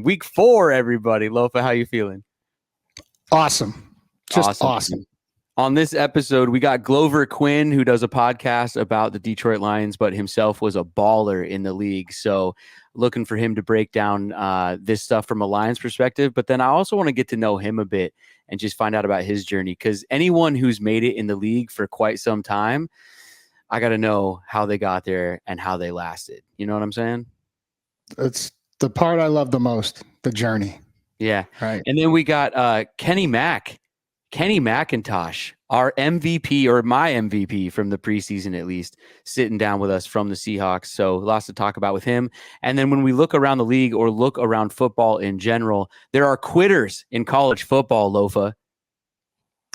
Week 4, everybody. Lofa, how you feeling? Awesome. Just awesome. On this episode, we got Glover Quinn, who does a podcast about the Detroit Lions, but himself was a baller in the league. So looking for him to break down this stuff from a Lions perspective. But then I also want to get to know him a bit and just find out about his journey, because anyone who's made it in the league for quite some time, I got to know how they got there and how they lasted. You know what I'm saying? It's the part I love the most, the journey. Yeah. Right. And then we got Kenny McIntosh, our MVP, or my MVP from the preseason at least, sitting down with us from the Seahawks. So lots to talk about with him. And then when we look around the league or look around football in general, there are quitters in college football, Lofa.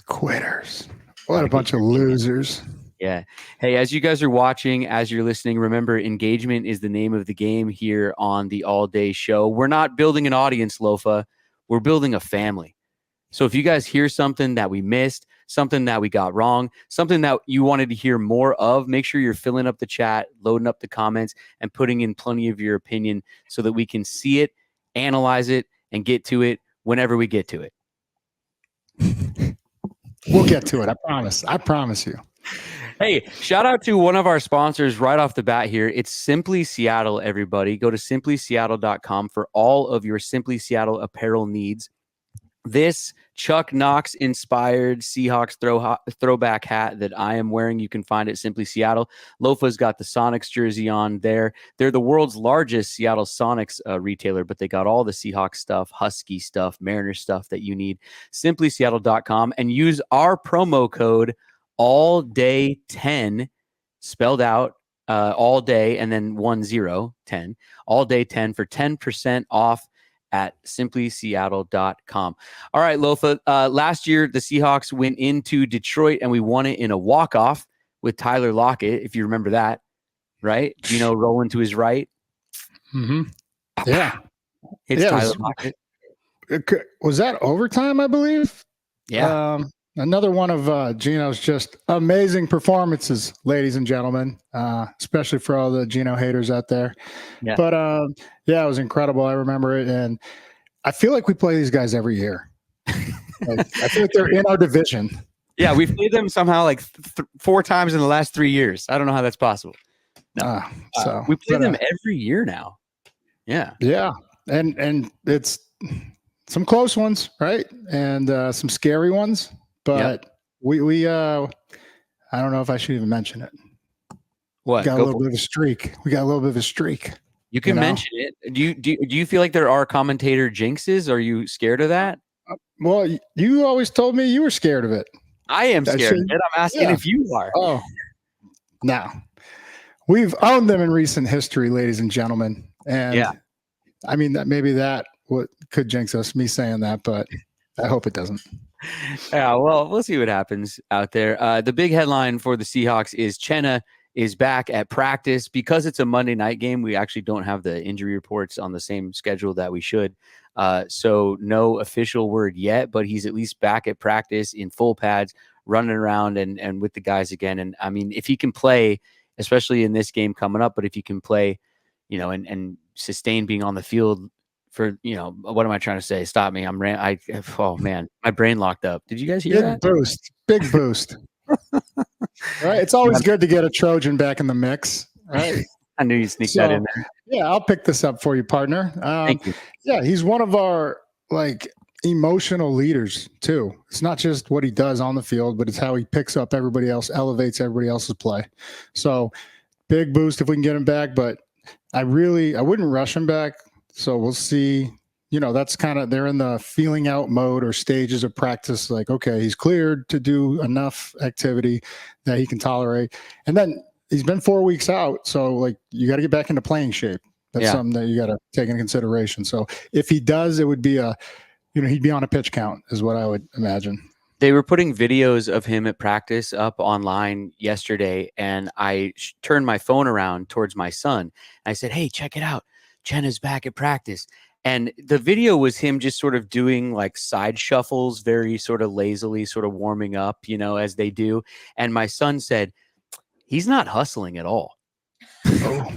Quitters. What a bunch of losers. Yeah. Hey, as you guys are watching, as you're listening, remember, engagement is the name of the game here on the All Day Show. We're not building an audience, Lofa. We're building a family. So if you guys hear something that we missed, something that we got wrong, something that you wanted to hear more of, make sure you're filling up the chat, loading up the comments, and putting in plenty of your opinion so that we can see it, analyze it, and get to it whenever we get to it. We'll get to it. I promise. I promise you. Hey, shout out to one of our sponsors right off the bat here. It's Simply Seattle, everybody. Go to simplyseattle.com for all of your Simply Seattle apparel needs. This Chuck Knox inspired Seahawks throwback hat that I am wearing, you can find at Simply Seattle. Lofa's got the Sonics jersey on there. They're the world's largest Seattle Sonics retailer, but they got all the Seahawks stuff, Husky stuff, Mariners stuff that you need. Simplyseattle.com, and use our promo code ALLDAY10, spelled out all day and then 10, all day 10 for 10% off at simplyseattle.com. All right, Lofa. Last year, the Seahawks went into Detroit and we won it in a walk-off with Tyler Lockett, if you remember that, right? Geno rolling to his right. Mm-hmm. Yeah. Hits Tyler Lockett. Was that overtime, I believe? Yeah. Another one of Geno's just amazing performances, ladies and gentlemen, especially for all the Geno haters out there. Yeah. But, yeah, it was incredible. I remember it. And I feel like we play these guys every year. I feel like they're in our division. Yeah, we've played them somehow like 4 times in the last 3 years. I don't know how that's possible. No. So we play them every year now. Yeah. Yeah. And it's some close ones, right? And some scary ones. But we I don't know if I should even mention it. What? We got a little bit of a streak. You can mention it. Do you feel like there are commentator jinxes? Are you scared of that? Well, you always told me you were scared of it. I am scared of it. I'm asking if you are. Oh, no. We've owned them in recent history, ladies and gentlemen. And I mean, that could jinx us, me saying that, but I hope it doesn't. Yeah, well, we'll see what happens out there. The big headline for the Seahawks is Chenna is back at practice. Because it's a Monday night game, we actually don't have the injury reports on the same schedule that we should. So no official word yet, but he's at least back at practice in full pads, running around and with the guys again. And I mean, if he can play, especially in this game coming up, but if he can play, and sustain being on the field for, what am I trying to say? Stop me. Oh man, my brain locked up. Did you guys hear that? Big boost. Right. It's always good to get a Trojan back in the mix. Right. I knew you'd sneak that in there. Yeah. I'll pick this up for you, partner. Thank you. Yeah. He's one of our emotional leaders too. It's not just what he does on the field, but it's how he picks up everybody else, elevates everybody else's play. So big boost if we can get him back, but I wouldn't rush him back. So we'll see, that's kind of, they're in the feeling out mode or stages of practice. Like, okay, he's cleared to do enough activity that he can tolerate. And then he's been 4 weeks out. So you got to get back into playing shape. That's something that you got to take into consideration. So if he does, it would be he'd be on a pitch count is what I would imagine. They were putting videos of him at practice up online yesterday. And I turned my phone around towards my son. I said, hey, check it out. Chenna's back at practice. And the video was him just sort of doing side shuffles, very sort of lazily, sort of warming up, as they do. And my son said, he's not hustling at all. Oh.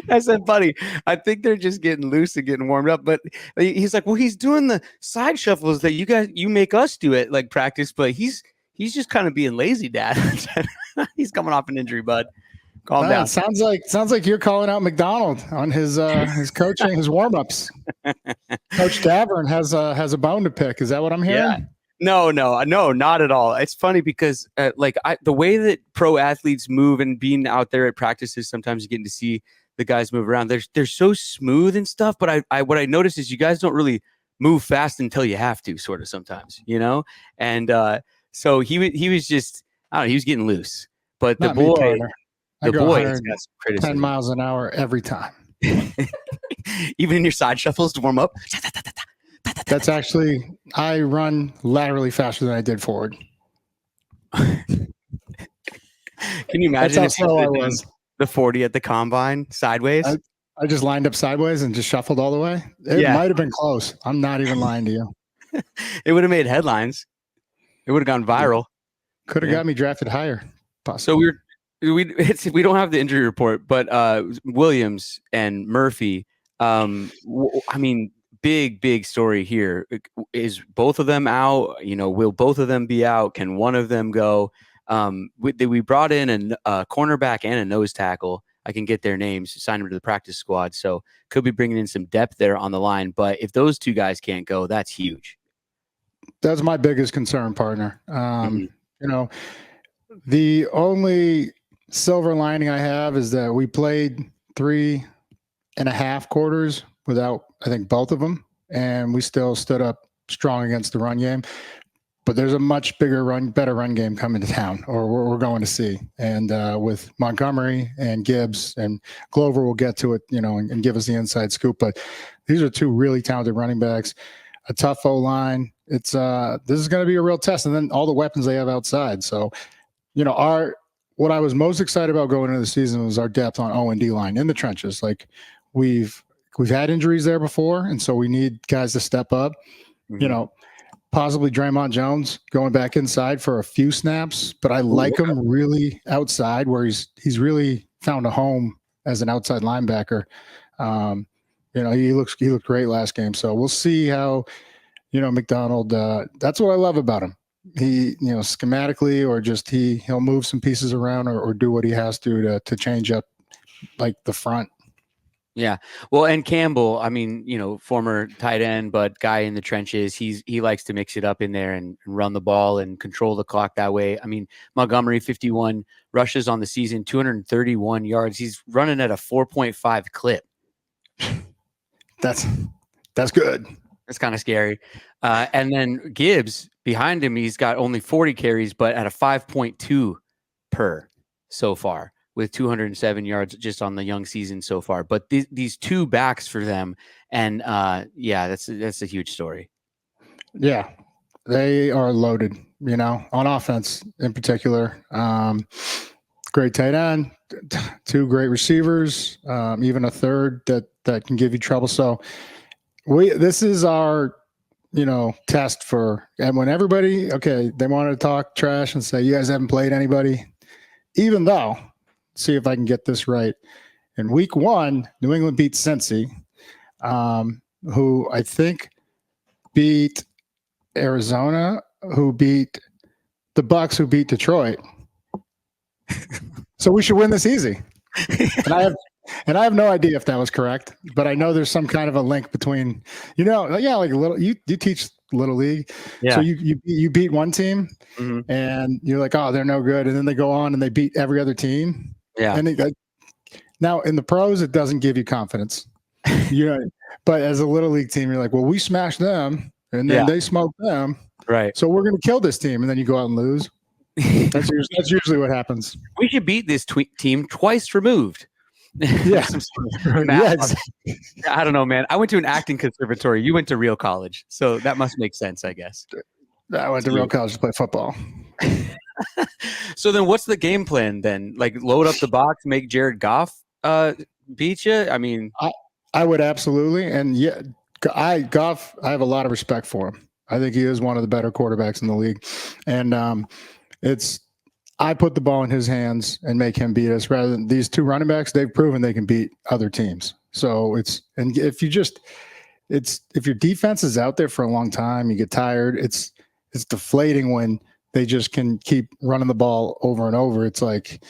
I said, buddy, I think they're just getting loose and getting warmed up. But he's like, well, he's doing the side shuffles that you make us do at like practice, but he's just kind of being lazy, Dad. He's coming off an injury, bud. Calm down. Sounds like you're calling out McDonald on his coaching, his warm-ups. Coach Davern has a bone to pick. Is that what I'm hearing? Yeah. No, not at all. It's funny because the way that pro athletes move and being out there at practices, sometimes you're getting to see the guys move around. They're so smooth and stuff. But what I noticed is you guys don't really move fast until you have to, sort of sometimes, you know? And so he was just, I don't know, he was getting loose. But the boy has got some criticism. 10 miles an hour every time. Even in your side shuffles to warm up? That's actually, I run laterally faster than I did forward. Can you imagine if I was the 40 at the combine sideways? I just lined up sideways and just shuffled all the way. It might have been close. I'm not even lying to you. It would have made headlines. It would have gone viral. Could have got me drafted higher. Possibly. So we don't have the injury report, but Williams and Murphy. I mean, big story here. Is both of them out? You know, will both of them be out? Can one of them go? We brought in a cornerback and a nose tackle. I can get their names, sign them to the practice squad. So could be bringing in some depth there on the line. But if those two guys can't go, that's huge. That's my biggest concern, partner. You know, the only silver lining I have is that we played 3.5 quarters without, I think, both of them, and we still stood up strong against the run game. But there's a much better run game coming to town, or we're going to see. And with Montgomery and Gibbs and Glover, we'll get to it, you know, and give us the inside scoop. But these are two really talented running backs, a tough O-line. It's this is going to be a real test, and then all the weapons they have outside. So, you know, what I was most excited about going into the season was our depth on O&D line in the trenches. Like we've had injuries there before, and so we need guys to step up. You know, possibly Draymond Jones going back inside for a few snaps, but I like him really outside where he's really found a home as an outside linebacker. You know, he looked great last game. So we'll see how, you know, McDonald, that's what I love about him. He, you know, schematically or just he'll move some pieces around or do what he has to change up like the front. Yeah. Well, and Campbell, I mean, you know, former tight end, but guy in the trenches, he likes to mix it up in there and run the ball and control the clock that way. I mean, Montgomery, 51 rushes on the season, 231 yards. He's running at a 4.5 clip. That's good. That's kind of scary. And then Gibbs behind him, he's got only 40 carries, but at a 5.2 per so far, with 207 yards just on the young season so far. But these two backs for them, and that's a huge story. Yeah, they are loaded, you know, on offense in particular. Great tight end, two great receivers, even a third that can give you trouble. So this is our, you know, test for, and when everybody, they wanted to talk trash and say, you guys haven't played anybody, even though, see if I can get this right. In week 1, New England beat Cincy, who I think beat Arizona, who beat the Bucks, who beat Detroit. So we should win this easy. And I have no idea if that was correct, but I know there's some kind of a link between, you know, like a little. You teach Little League, so you beat one team, and you're like, oh, they're no good, and then they go on and they beat every other team. Yeah. And now in the pros, it doesn't give you confidence, you know. But as a Little League team, you're like, well, we smashed them, and then they smoked them, right? So we're going to kill this team, and then you go out and lose. That's usually what happens. We should beat this team twice removed. Yeah. I don't know, man. I went to an acting conservatory. You went to real college, so that must make sense, I guess. I went to real college to play football. So then what's the game plan then? Like load up the box, make Jared Goff beat you? I mean, I would absolutely. And Goff, I have a lot of respect for him. I think he is one of the better quarterbacks in the league. And I put the ball in his hands and make him beat us rather than these two running backs. They've proven they can beat other teams. So if your defense is out there for a long time, you get tired. It's deflating when they just can keep running the ball over and over. It's like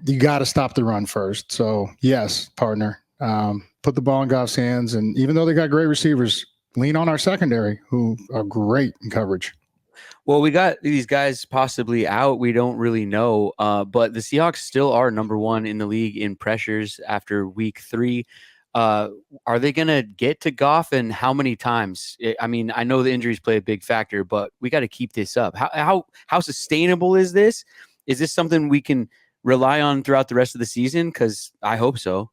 you got to stop the run first. So yes, partner, put the ball in Goff's hands. And even though they got great receivers, lean on our secondary, who are great in coverage. Well, we got these guys possibly out. We don't really know, but the Seahawks still are number one in the league in pressures after week 3. Are they going to get to Goff, and how many times? I mean, I know the injuries play a big factor, but we got to keep this up. How sustainable is this? Is this something we can rely on throughout the rest of the season? Because I hope so.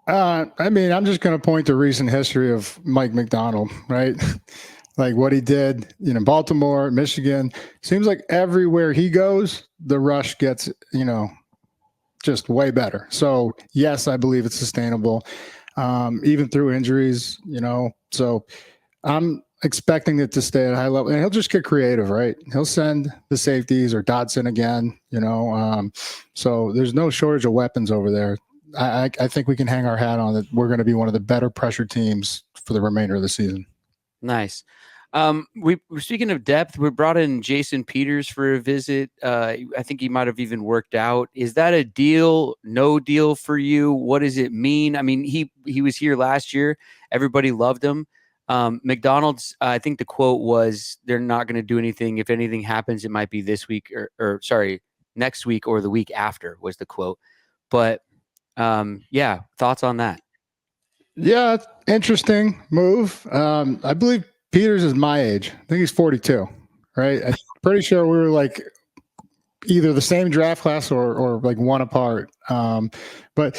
I mean, I'm just going to point to recent history of Mike McDonald, right? Like what he did, Baltimore, Michigan. Seems like everywhere he goes, the rush gets, just way better. So yes, I believe it's sustainable, even through injuries, So I'm expecting it to stay at a high level, and he'll just get creative, right? He'll send the safeties or Dodson again, So there's no shortage of weapons over there. I think we can hang our hat on that. We're going to be one of the better pressure teams for the remainder of the season. Nice. We're speaking of depth, we brought in Jason Peters for a visit. I think he might have even worked out. Is that a deal? No deal for you? What does it mean? I mean, he was here last year. Everybody loved him. McDonald's, I think the quote was, they're not going to do anything. If anything happens, it might be this week or next week or the week after was the quote. But yeah, thoughts on that? Yeah, interesting move. I believe Peters is my age. I think he's 42, right? I'm pretty sure we were like either the same draft class or like one apart. But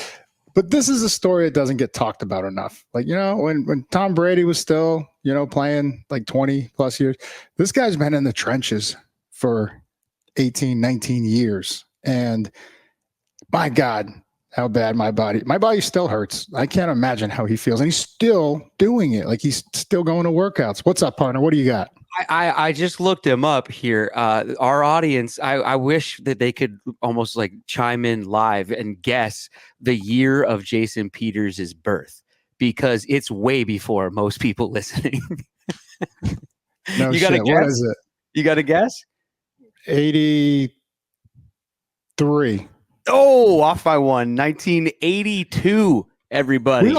this is a story that doesn't get talked about enough. Like, when Tom Brady was still, playing like 20 plus years, this guy's been in the trenches for 18, 19 years. And my God, how bad my body still hurts. I can't imagine how he feels. And he's still doing it. Like he's still going to workouts. What's up, partner? What do you got? I just looked him up here. Our audience, I wish that they could almost like chime in live and guess the year of Jason Peters' birth, because it's way before most people listening. No you shit. Gotta guess? What is it? You got to guess? 83. Oh, off by one. 1982, everybody.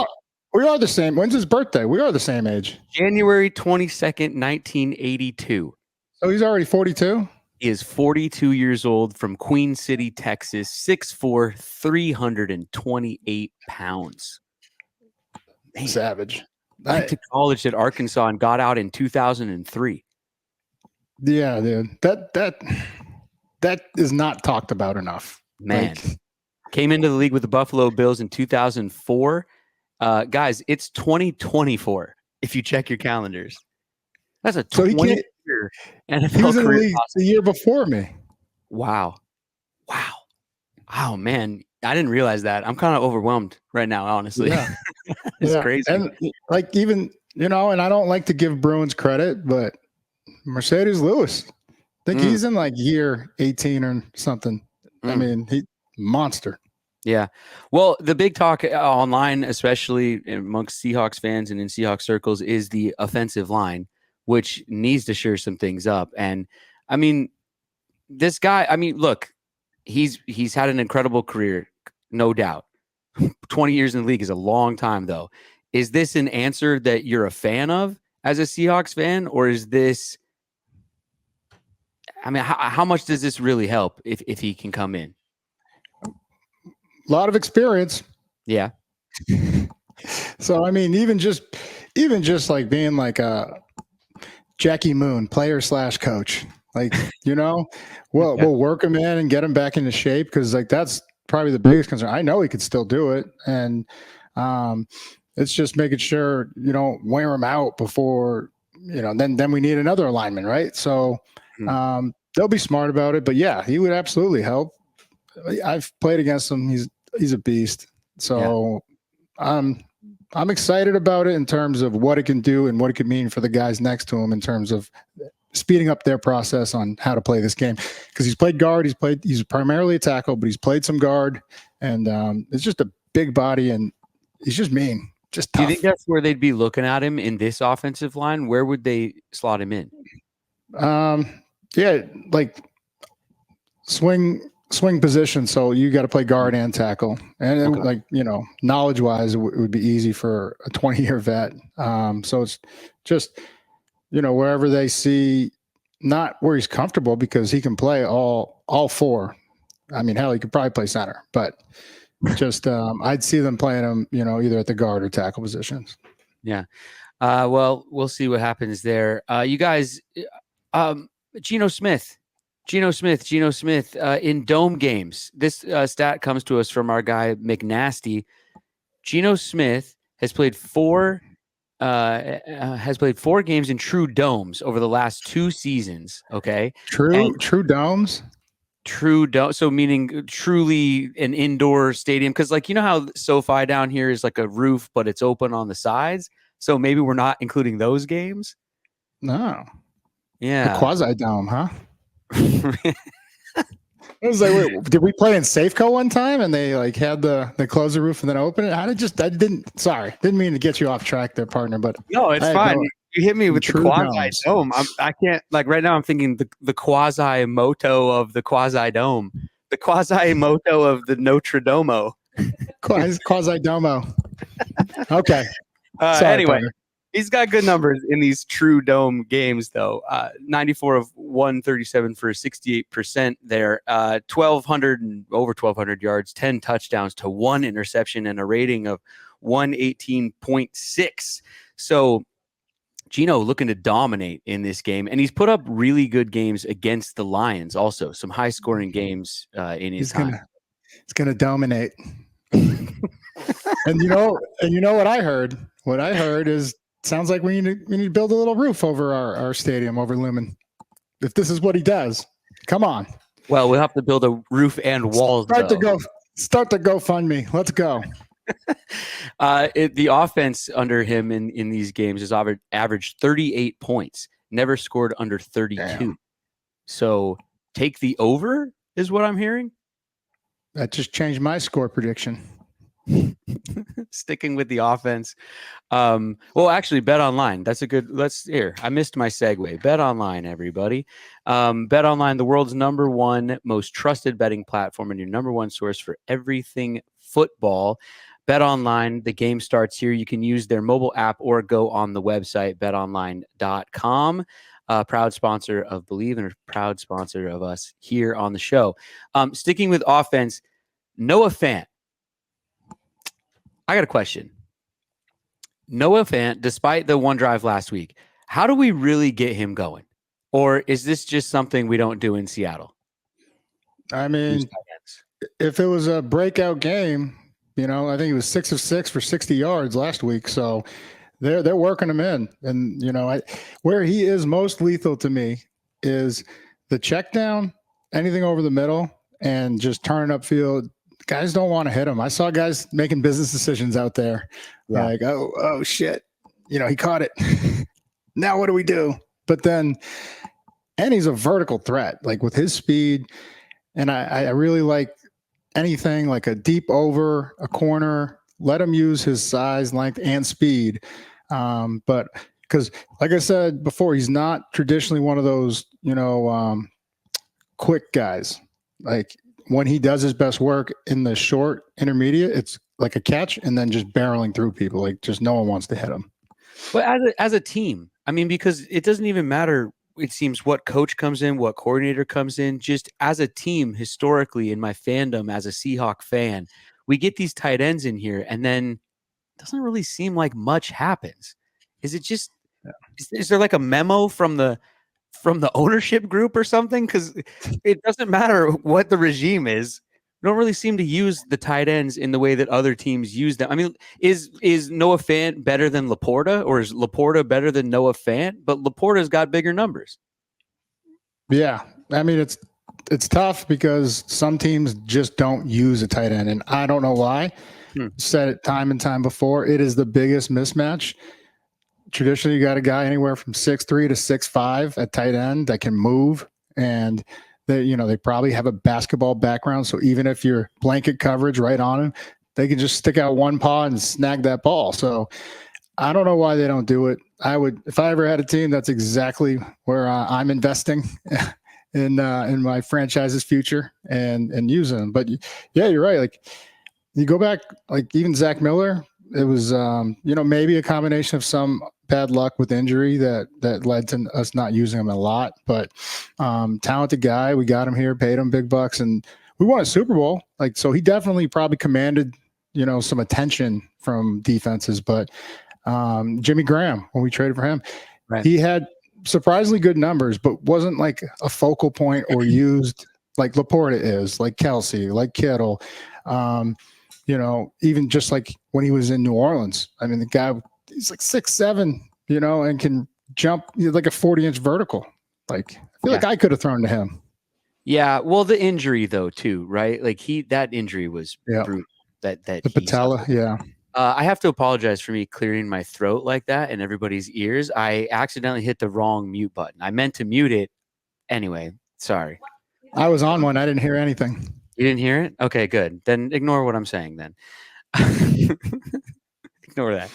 We are the same. When's his birthday? We are the same age. January 22nd, 1982. So he's already 42? He is 42 years old, from Queen City, Texas, 6'4", 328 pounds. Man. Savage. Went to college at Arkansas and got out in 2003. Yeah, dude. That is not talked about enough. Man. Came into the league with the Buffalo Bills in 2004. Guys, it's 2024 if you check your calendars. That's a 20-year NFL he was in the career league the year before me. Wow, man. I didn't realize that. I'm kind of overwhelmed right now, honestly. Yeah. It's crazy. And like even, and I don't like to give Bruins credit, but Mercedes Lewis, I think he's in like year 18 or something. I mean, he monster. Yeah. Well, the big talk online, especially amongst Seahawks fans and in Seahawks circles, is the offensive line, which needs to shore some things up. And I mean, this guy, look, he's had an incredible career, no doubt. 20 years in the league is a long time, though. Is this an answer that you're a fan of as a Seahawks fan, or is this, how much does this really help if he can come in? A lot of experience. Yeah. So, even just like being like a Jackie Moon, player / coach, like, we'll work him in and get him back into shape, because like that's probably the biggest concern. I know he could still do it, and it's just making sure you don't wear him out before then we need another alignment, right? So they'll be smart about it, but yeah, he would absolutely help. I've played against him. He's a beast. So I'm excited about it in terms of what it can do and what it could mean for the guys next to him in terms of speeding up their process on how to play this game, because he's played guard, he's primarily a tackle, but he's played some guard, and it's just a big body, and he's just mean, just tough. Do you think that's where they'd be looking at him in this offensive line? Where would they slot him in? Yeah, like swing position. So you got to play guard and tackle, and Okay. like, you know, knowledge wise, it would be easy for a 20-year vet. So it's just, you know, wherever they see, not where he's comfortable, because he can play all four. I mean, hell, he could probably play center, but just I'd see them playing him, you know, either at the guard or tackle positions. Yeah. Well, we'll see what happens there. You guys, Geno Smith in dome games. This stat comes to us from our guy McNasty. Geno Smith has played four games in true domes over the last 2 seasons. Okay, true domes. True dome. So meaning truly an indoor stadium, because like, you know how SoFi down here is like a roof, but it's open on the sides. So maybe we're not including those games. No. Yeah. A quasi dome, huh? It was like, wait, did we play in Safeco one time and they like had the close the roof and then open it? Didn't mean to get you off track there, partner, but no, it's fine. You hit me with the quasi dome. I can't, like, right now I'm thinking the quasi moto of the quasi dome, the quasi moto of the Notre Domo. Quasi domo. Okay. Anyway, partner. He's got good numbers in these true dome games, though. 94 of 137 for 68% there. 1,200 and over 1,200 yards, 10 touchdowns to 1 interception, and a rating of 118.6. So Geno looking to dominate in this game, and he's put up really good games against the Lions also. Some high-scoring games in his time. He's gonna dominate. And you know what I heard? What I heard is, sounds like we need to build a little roof over our stadium over Lumen. If this is what he does, come on. Well, we'll have to build a roof and walls. Start the GoFundMe. Let's go. The offense under him in these games has averaged 38 points, never scored under 32. Damn. So take the over is what I'm hearing. That just changed my score prediction. Sticking with the offense. Well, actually, Bet Online. That's a good. I missed my segue. Bet Online, everybody. Bet Online, the world's #1 most trusted betting platform and your #1 source for everything football. Bet Online, the game starts here. You can use their mobile app or go on the website, betonline.com. Proud sponsor of Believe and a proud sponsor of us here on the show. Sticking with offense, Noah Fant. I got a question. Noah Fant, despite the one drive last week, how do we really get him going? Or is this just something we don't do in Seattle? I mean, if it was a breakout game, you know, I think he was 6 of 6 for 60 yards last week. So they're working him in. And, you know, where he is most lethal to me is the check down, anything over the middle, and just turning upfield. Guys don't want to hit him. I saw guys making business decisions out there. Yeah. Like, oh shit. You know, he caught it. Now what do we do? But then, and he's a vertical threat, like with his speed. And I really like anything like a deep over, a corner, let him use his size, length, and speed. But because, like I said before, he's not traditionally one of those, you know, quick guys. Like, when he does his best work in the short intermediate, it's like a catch and then just barreling through people. Like, just no one wants to hit him. But as a team, I mean, because it doesn't even matter, it seems, what coach comes in, what coordinator comes in. Just as a team, historically, in my fandom as a Seahawk fan, we get these tight ends in here, and then it doesn't really seem like much happens. Is it just is there like a memo from the ownership group or something? Because it doesn't matter what the regime is. We don't really seem to use the tight ends in the way that other teams use them. I mean, is Noah Fant better than Laporta, or is Laporta better than Noah Fant? But Laporta's got bigger numbers. Yeah. I mean, it's tough because some teams just don't use a tight end, and I don't know why. Said it time and time before. It is the biggest mismatch. traditionally you got a guy anywhere from 6'3" to 6'5" at tight end that can move, and they probably have a basketball background. So even if you're blanket coverage right on him, they can just stick out one paw and snag that ball. So I don't know why they don't do it. I would, if I ever had a team, that's exactly where I'm investing in my franchise's future and using them. But yeah, you're right. Like you go back, like even Zach Miller, it was maybe a combination of some bad luck with injury that led to us not using him a lot. But talented guy, we got him here, paid him big bucks, and we won a Super Bowl. Like, so he definitely probably commanded some attention from defenses. But Jimmy Graham, when we traded for him, right, he had surprisingly good numbers, but wasn't like a focal point or used like Laporta is, like Kelsey, like Kittle. Even just like when he was in New Orleans. I mean, the guy, he's like 6'7", and can jump like a 40-inch vertical. Like, I feel like I could have thrown to him. Yeah. Well, the injury though, too, right? Like that injury was brutal. That the patella. Suffered. Yeah. I have to apologize for me clearing my throat like that in everybody's ears. I accidentally hit the wrong mute button. I meant to mute it. Anyway, sorry. I was on one. I didn't hear anything. You didn't hear it? Okay, good. Then ignore what I'm saying then. Ignore that.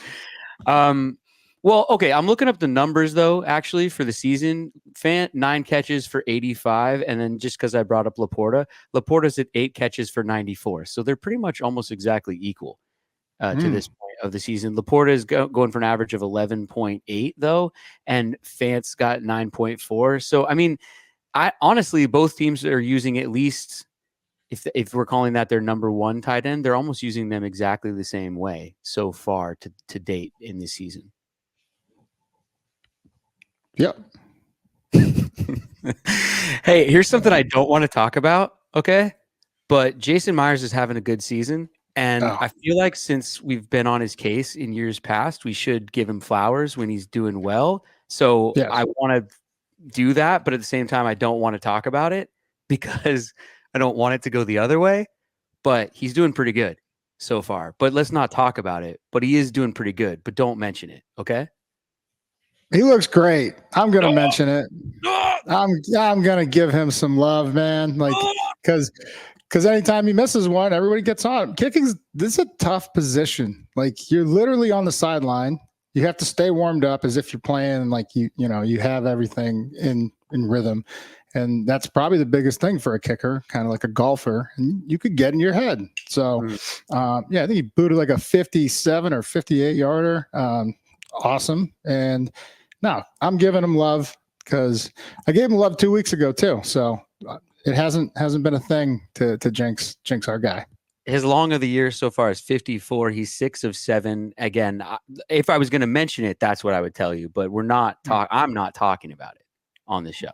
Well, okay, I'm looking up the numbers though, actually, for the season. Fant, 9 catches for 85, and then just because I brought up Laporta's at 8 catches for 94. So they're pretty much almost exactly equal to this point of the season. Laporta is going for an average of 11.8 though, and Fant's got 9.4. So I mean, honestly, both teams are using at least, if we're calling that their number one tight end, they're almost using them exactly the same way so far to date in this season. Yep. Hey, here's something I don't want to talk about, okay? But Jason Myers is having a good season, and I feel like since we've been on his case in years past, we should give him flowers when he's doing well. So yes. I want to do that, but at the same time, I don't want to talk about it because I don't want it to go the other way. But he's doing pretty good so far. But let's not talk about it. But he is doing pretty good, but don't mention it, okay? He looks great. I'm going to mention it. I'm going to give him some love, man. Like, because anytime he misses one, everybody gets on him. This is a tough position. Like, you're literally on the sideline. You have to stay warmed up as if you're playing like you have everything in rhythm. And that's probably the biggest thing for a kicker, kind of like a golfer. And you could get in your head. So, I think he booted like a 57 or 58 yarder. Awesome. And no, I'm giving him love because I gave him love 2 weeks ago too. So it hasn't been a thing to jinx our guy. His long of the year so far is 54. He's 6 of 7. Again, if I was going to mention it, that's what I would tell you. But I'm not talking about it on the show.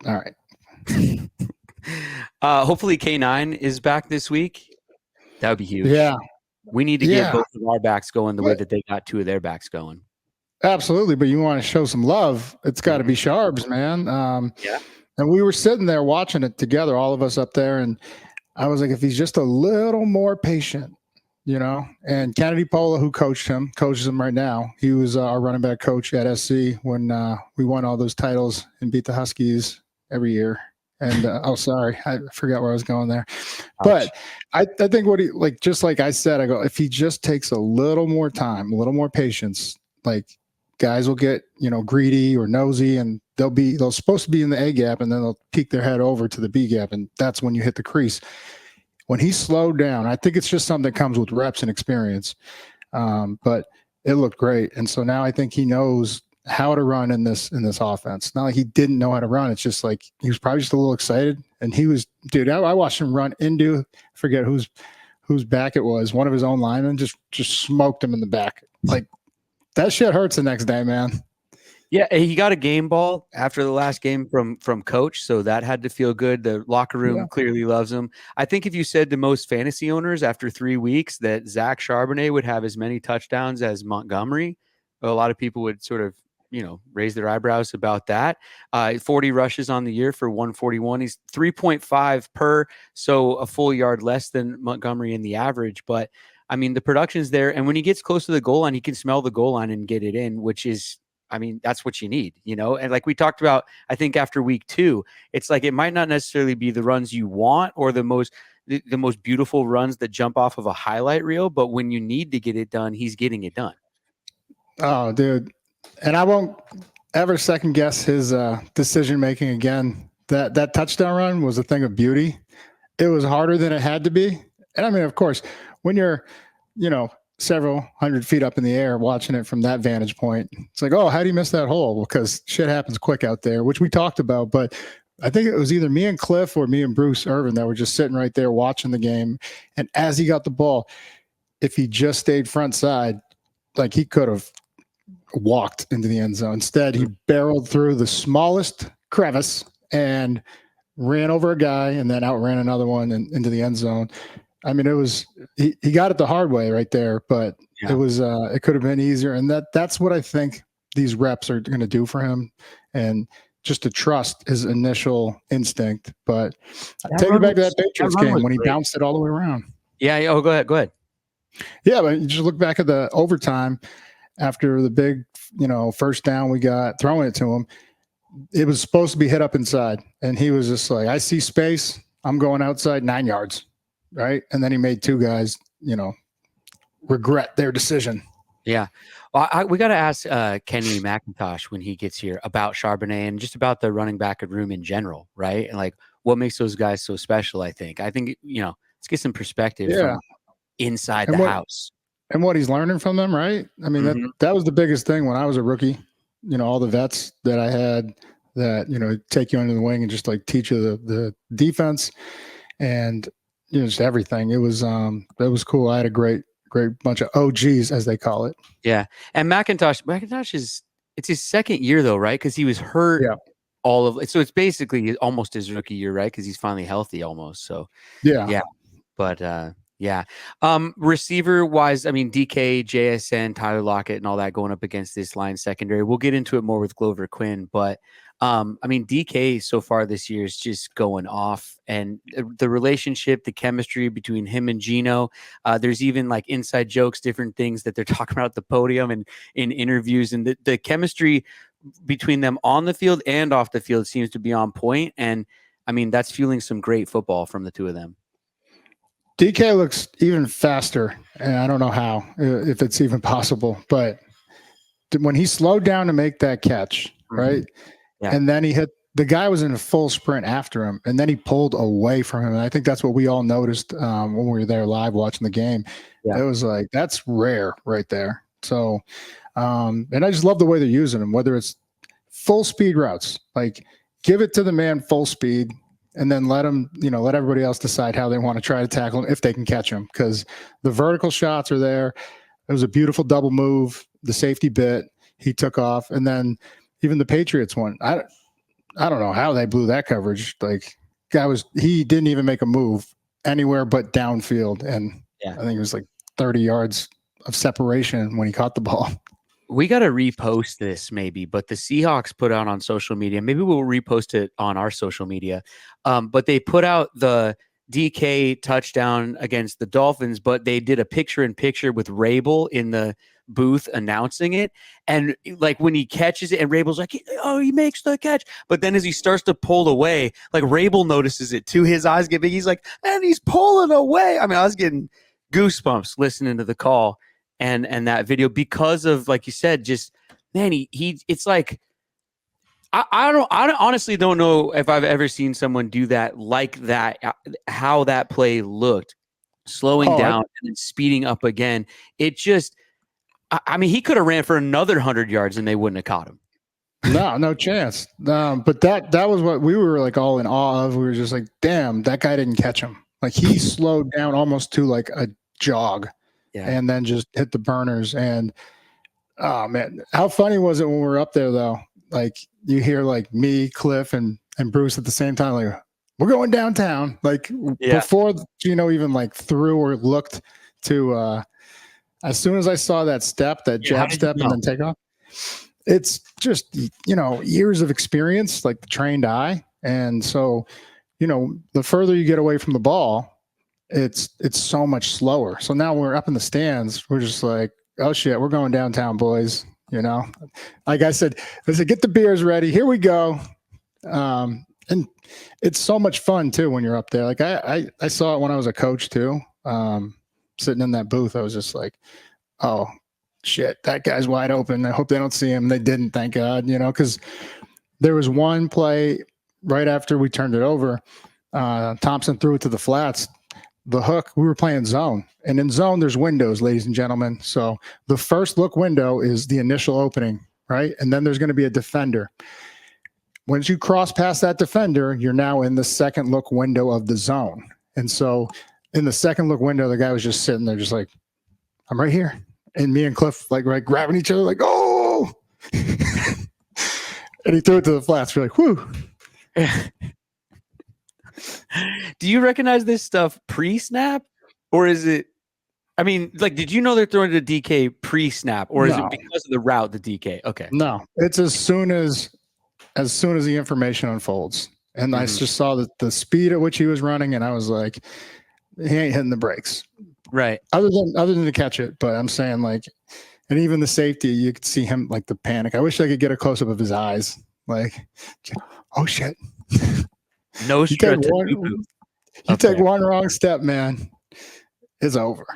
All right. Hopefully K9 is back this week. That would be huge. Yeah. We need to get both of our backs going the way that they got 2 of their backs going. Absolutely. But you want to show some love, it's got to be Sharps, man. And we were sitting there watching it together, all of us up there. And I was like, if he's just a little more patient, and Kennedy Pola, who coaches him right now. He was our running back coach at SC when we won all those titles and beat the Huskies every year. And sorry, I forgot where I was going there. But I think what he, like, just like I said, I go, if he just takes a little more time, a little more patience, like guys will get, greedy or nosy, and they'll supposed to be in the A gap, and then they'll peek their head over to the B gap, and that's when you hit the crease. When he slowed down, I think it's just something that comes with reps and experience. But it looked great, and so now I think he knows how to run in this offense. Not like he didn't know how to run. It's just like he was probably just a little excited, and he was, dude. I watched him run into, forget whose back it was. One of his own linemen just smoked him in the back. Like, that shit hurts the next day, man. Yeah, he got a game ball after the last game from coach, so that had to feel good. The locker room clearly loves him. I think if you said to most fantasy owners after 3 weeks that Zach Charbonnet would have as many touchdowns as Montgomery, a lot of people would sort of, raise their eyebrows about that. 40 rushes on the year for 141. He's 3.5 per, so a full yard less than Montgomery in the average. But I mean, the production's there. And when he gets close to the goal line, he can smell the goal line and get it in, which is, I mean, that's what you need, you know? And like we talked about, I think after week 2, it's like it might not necessarily be the runs you want or the most beautiful runs that jump off of a highlight reel, but when you need to get it done, he's getting it done. Oh, dude. And I won't ever second guess his decision making again. That touchdown run was a thing of beauty. It was harder than it had to be. And I mean, of course, when you're, several hundred feet up in the air watching it from that vantage point, it's like, oh, how do you miss that hole? Because shit happens quick out there, which we talked about. But I think it was either me and Cliff or me and Bruce Irvin that were just sitting right there watching the game. And as he got the ball, if he just stayed front side, like he could have walked into the end zone. Instead, he barreled through the smallest crevice and ran over a guy and then outran another one and into the end zone. I mean, it was he got it the hard way right there, but it was it could have been easier. And that's what I think these reps are going to do for him, and just to trust his initial instinct. But take it back to that Patriots game when he bounced it all the way around. Yeah. Oh, go ahead. Yeah, but you just look back at the overtime after the big, first down we got throwing it to him. It was supposed to be hit up inside, and he was just like, I see space. I'm going outside 9 yards. Right. And then he made 2 guys, regret their decision. Yeah. Well, we got to ask Kenny McIntosh when he gets here about Charbonnet and just about the running back room in general. Right. And like what makes those guys so special, I think, let's get some perspective from inside the house. And what he's learning from them. Right. I mean, that was the biggest thing when I was a rookie, all the vets that I had that, take you under the wing and just like teach you the defense and, just everything. It was cool. I had a great bunch of OGs, as they call it. Yeah. And McIntosh it's his second year though, right? Because he was hurt all of it. So it's basically almost his rookie year, right? Because he's finally healthy almost. So yeah. But receiver wise, I mean, DK, JSN, Tyler Lockett, and all that going up against this line secondary. We'll get into it more with Glover Quinn, but I mean, DK so far this year is just going off, and the relationship, the chemistry between him and Geno. There's even like inside jokes, different things that they're talking about at the podium and in interviews, and the chemistry between them on the field and off the field seems to be on point. And I mean, that's fueling some great football from the two of them. DK looks even faster, and I don't know how, if it's even possible, but when he slowed down to make that catch, right? Yeah. And then the guy was in a full sprint after him, and then he pulled away from him. And I think that's what we all noticed when we were there live watching the game. Yeah. It was like, that's rare right there. So, and I just love the way they're using him, whether it's full speed routes, like give it to the man full speed, and then let him, let everybody else decide how they want to try to tackle him if they can catch him, because the vertical shots are there. It was a beautiful double move, the safety bit, he took off, and then even the Patriots one. I don't know how they blew that coverage. Like he didn't even make a move anywhere but downfield, and I think it was like 30 yards of separation when he caught the ball. We got to repost this maybe, but the Seahawks put out on social media. Maybe we'll repost it on our social media. But they put out the DK touchdown against the Dolphins, but they did a picture-in-picture with Rabel in the booth announcing it. And like when he catches it and Rabel's like, oh, he makes the catch. But then as he starts to pull away, like Rabel notices it too. His eyes get big. He's like, and he's pulling away. I mean, I was getting goosebumps listening to the call and that video because of, like you said, just, man, it's like, I honestly don't know if I've ever seen someone do that like that, how that play looked, slowing down and then speeding up again. It just, I mean, he could have ran for another 100 yards and they wouldn't have caught him. No chance. But that was what we were like all in awe of. We were just like, damn, that guy didn't catch him. Like he slowed down almost to like a jog and then just hit the burners. And oh man, how funny was it when we were up there though? Like you hear like me, Cliff, and Bruce at the same time, like we're going downtown. Like before Geno even like threw or looked to as soon as I saw that step, that jab step and then take off, it's just, years of experience, like the trained eye. And so, the further you get away from the ball, it's so much slower. So now we're up in the stands. We're just like, oh shit, we're going downtown, boys. You know, like I said, get the beers ready. Here we go. And it's so much fun too when you're up there. Like I saw it when I was a coach too. Sitting in that booth, I was just like, oh shit, that guy's wide open. I hope they don't see him. They didn't, thank God, you know, because there was one play right after we turned it over. Thompson threw it to the flats. The hook, we were playing zone. And in zone, there's windows, ladies and gentlemen. So the first look window is the initial opening, right? And then there's going to be a defender. Once you cross past that defender, you're now in the second look window of the zone. And so in the second look window, the guy was just sitting there just like, I'm right here. And me and Cliff like right grabbing each other like, oh. And he threw it to the flats. We're like, whew. Do you recognize this stuff pre-snap? Or is it, I mean, like, did you know they're throwing to DK pre-snap? Or is it because of the route, the DK? Okay. No, it's as soon as the information unfolds. And I just saw the speed at which he was running, and I was like, he ain't hitting the brakes. Right. Other than to catch it. But I'm saying, like, and even the safety, you could see him like the panic. I wish I could get a close up of his eyes. Like, oh shit. No stress. You take one wrong step, man. It's over.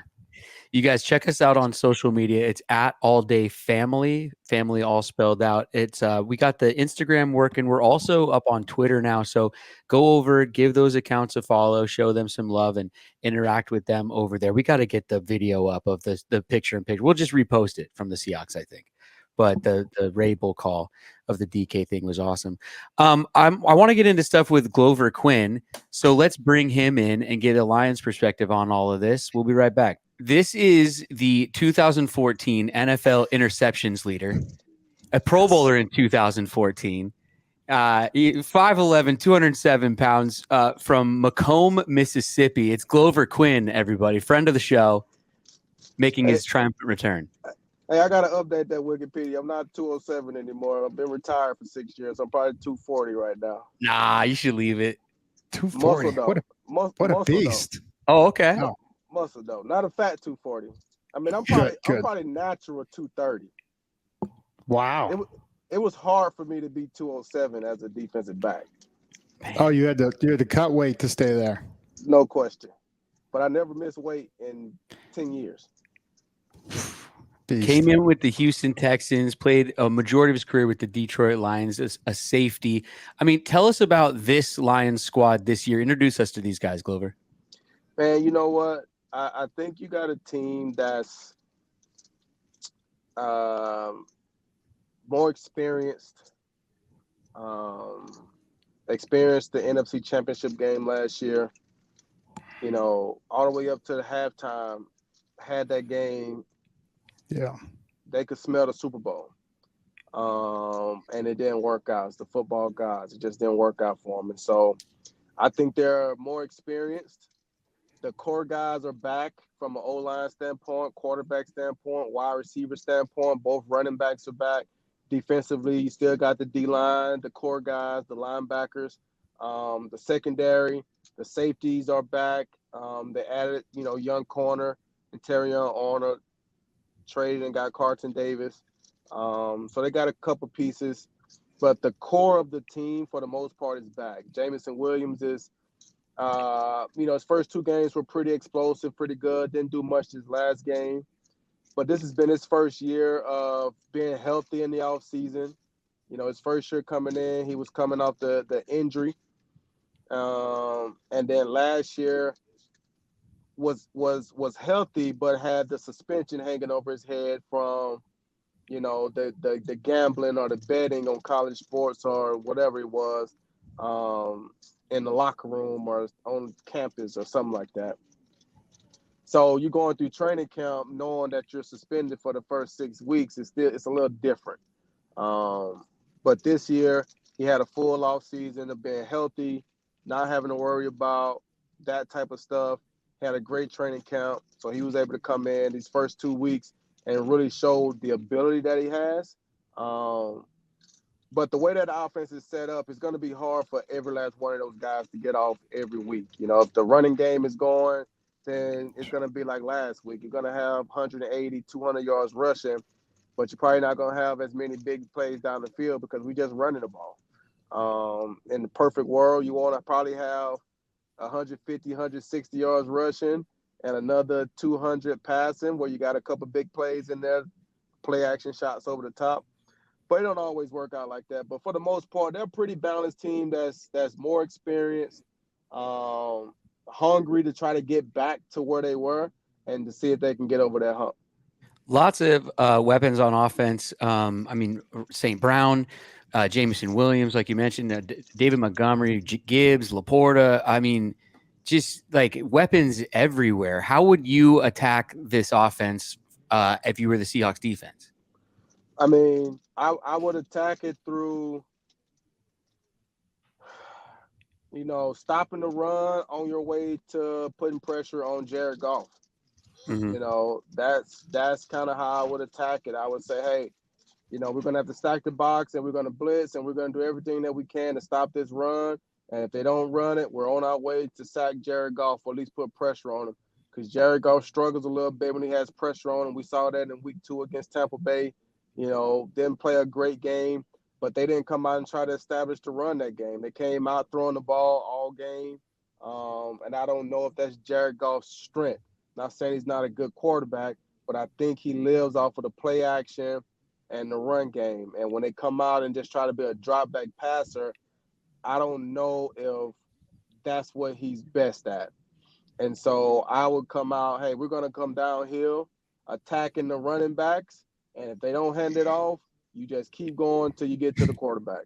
You guys check us out on social media. It's at All Day Family all spelled out. It's we got the Instagram working. We're also up on Twitter now. So go over, give those accounts a follow, show them some love, and interact with them over there. We got to get the video up of the picture in picture. We'll just repost it from the Seahawks, I think. But the Rabel call of the DK thing was awesome. I want to get into stuff with Glover Quinn. So let's bring him in and get a Lions perspective on all of this. We'll be right back. This is the 2014 NFL interceptions leader, a Pro Bowler in 2014, 5'11", 207 pounds, from Macomb, Mississippi. It's Glover Quinn, everybody, friend of the show, making his triumphant return. Hey, I got to update that Wikipedia. I'm not 207 anymore. I've been retired for 6 years. I'm probably 240 right now. Nah, you should leave it. 240. What a beast. Oh, okay. Oh. Muscle though, not a fat 240. I mean, I'm probably natural 230. Wow. It was hard for me to be 207 as a defensive back. Man. Oh, you had to cut weight to stay there. No question. But I never missed weight in 10 years. Beast. Came in with the Houston Texans, played a majority of his career with the Detroit Lions as a safety. I mean, tell us about this Lions squad this year. Introduce us to these guys, Glover. Man, you know what? I think you got a team that's more experienced. Experienced the NFC Championship game last year. You know, all the way up to the halftime, had that game. Yeah. They could smell the Super Bowl. And it didn't work out. It's the football gods. It just didn't work out for them. And so I think they're more experienced. The core guys are back from an O-line standpoint, quarterback standpoint, wide receiver standpoint. Both running backs are back. Defensively, you still got the D-line, the core guys, the linebackers, the secondary, the safeties are back. They added, young corner, Interion Arnold, traded and got Carlton Davis. So they got a couple pieces. But the core of the team, for the most part, is back. Jamison Williams is his first two games were pretty explosive, pretty good. Didn't do much this last game. But this has been his first year of being healthy in the offseason. His first year coming in, he was coming off the injury. And then last year was healthy, but had the suspension hanging over his head from, the gambling or the betting on college sports or whatever it was. In the locker room or on campus or something like that. So you're going through training camp knowing that you're suspended for the first 6 weeks. It's a little different. But this year he had a full off season of being healthy, not having to worry about that type of stuff. Had a great training camp. So he was able to come in these first 2 weeks and really showed the ability that he has. But the way that the offense is set up, it's going to be hard for every last one of those guys to get off every week. If the running game is going, then it's going to be like last week. You're going to have 180, 200 yards rushing, but you're probably not going to have as many big plays down the field because we just running the ball. In the perfect world, you want to probably have 150, 160 yards rushing and another 200 passing where you got a couple big plays in there, play action shots over the top. But it don't always work out like that. But for the most part, they're a pretty balanced team that's more experienced, hungry to try to get back to where they were and to see if they can get over that hump. Lots of weapons on offense. I mean, St. Brown, Jameson Williams, like you mentioned, David Montgomery, Gibbs, Laporta. I mean, just like weapons everywhere. How would you attack this offense if you were the Seahawks defense? I mean, I would attack it through, stopping the run on your way to putting pressure on Jared Goff. Mm-hmm. That's kind of how I would attack it. I would say, hey, we're going to have to stack the box and we're going to blitz and we're going to do everything that we can to stop this run. And if they don't run it, we're on our way to sack Jared Goff or at least put pressure on him because Jared Goff struggles a little bit when he has pressure on him. We saw that in week 2 against Tampa Bay. Didn't play a great game, but they didn't come out and try to establish the run that game. They came out throwing the ball all game. And I don't know if that's Jared Goff's strength. Not saying he's not a good quarterback, but I think he lives off of the play action and the run game. And when they come out and just try to be a drop back passer, I don't know if that's what he's best at. And so I would come out, hey, we're going to come downhill, attacking the running backs. And if they don't hand it off, you just keep going till you get to the quarterback.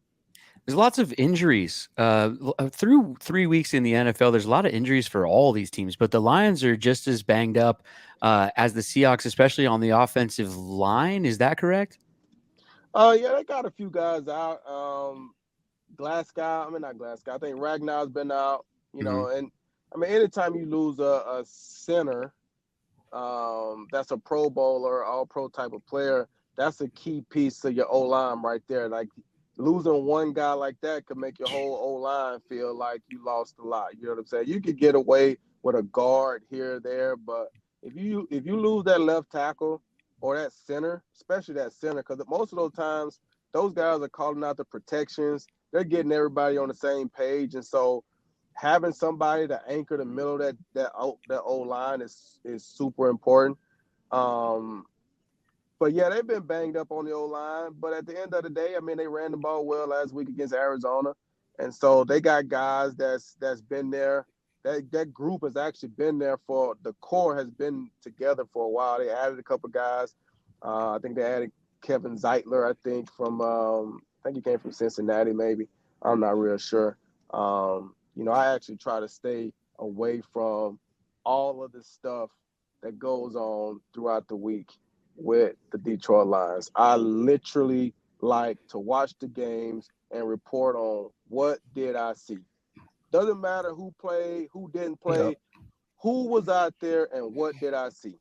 There's lots of injuries through 3 weeks in the NFL. There's a lot of injuries for all these teams, but the Lions are just as banged up as the Seahawks, especially on the offensive line. Is that correct? Yeah, they got a few guys out. Not Glasgow. I think Ragnar's been out, and I mean, anytime you lose a center, that's a Pro Bowler, all pro type of player, that's a key piece to your O-line right there. Like losing one guy like that could make your whole O-line feel like you lost a lot. You know what I'm saying? You could get away with a guard here or there, but if you lose that left tackle or that center, especially that center, because most of those times those guys are calling out the protections. They're getting everybody on the same page, and so having somebody to anchor the middle of that O-line is super important. But yeah, they've been banged up on the O-line. But at the end of the day, I mean, they ran the ball well last week against Arizona, and so they got guys that's been there. That group has actually been there for the core has been together for a while. They added a couple guys. I think they added Kevin Zeitler. I think he came from Cincinnati. Maybe I'm not real sure. I actually try to stay away from all of the stuff that goes on throughout the week with the Detroit Lions. I literally like to watch the games and report on what did I see. Doesn't matter who played, who didn't play, who was out there, and what did I see.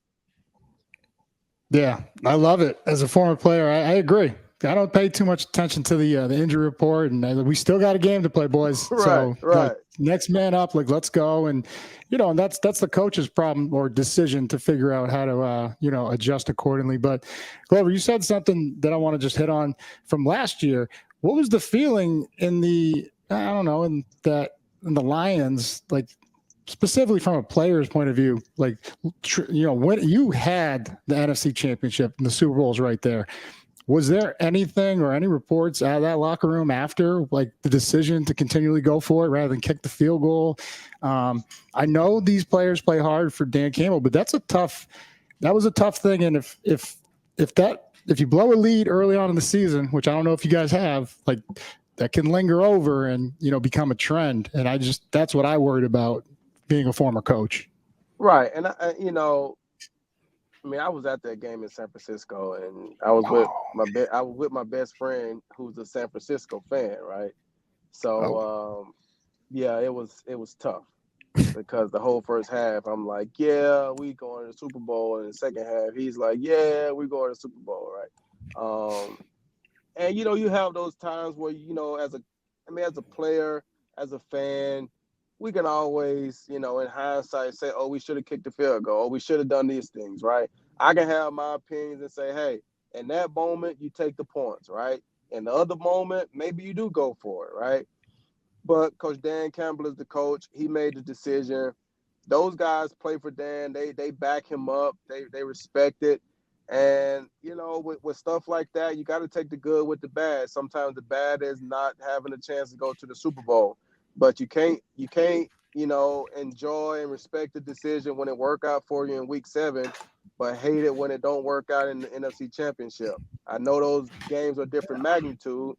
Yeah, I love it. As a former player, I agree. I don't pay too much attention to the injury report, and we still got a game to play, boys. Right. Like, next man up, like let's go, and and that's the coach's problem or decision to figure out how to adjust accordingly. But Glover, you said something that I want to just hit on from last year. What was the feeling in the Lions, like specifically from a player's point of view, like when you had the NFC Championship and the Super Bowls right there? Was there anything or any reports out of that locker room after, like, the decision to continually go for it rather than kick the field goal? I know these players play hard for Dan Campbell, but that was a tough thing. And if you blow a lead early on in the season, which I don't know if you guys have, like, that can linger over and become a trend. And that's what I worried about being a former coach. Right, and I was at that game in San Francisco, and I was with my best friend who's a San Francisco fan, right? So, it was tough because the whole first half, I'm like, yeah, we going to the Super Bowl, and the second half, he's like, yeah, we going to the Super Bowl, right? And you have those times where as a player, as a fan, we can always, in hindsight say, oh, we should have kicked the field goal, or we should have done these things, right? I can have my opinions and say, hey, in that moment, you take the points, right? In the other moment, maybe you do go for it, right? But Coach Dan Campbell is the coach. He made the decision. Those guys play for Dan. They back him up. They respect it. And, with stuff like that, you got to take the good with the bad. Sometimes the bad is not having a chance to go to the Super Bowl. But you can't, enjoy and respect the decision when it work out for you in week 7, but hate it when it don't work out in the NFC Championship. I know those games are different magnitude,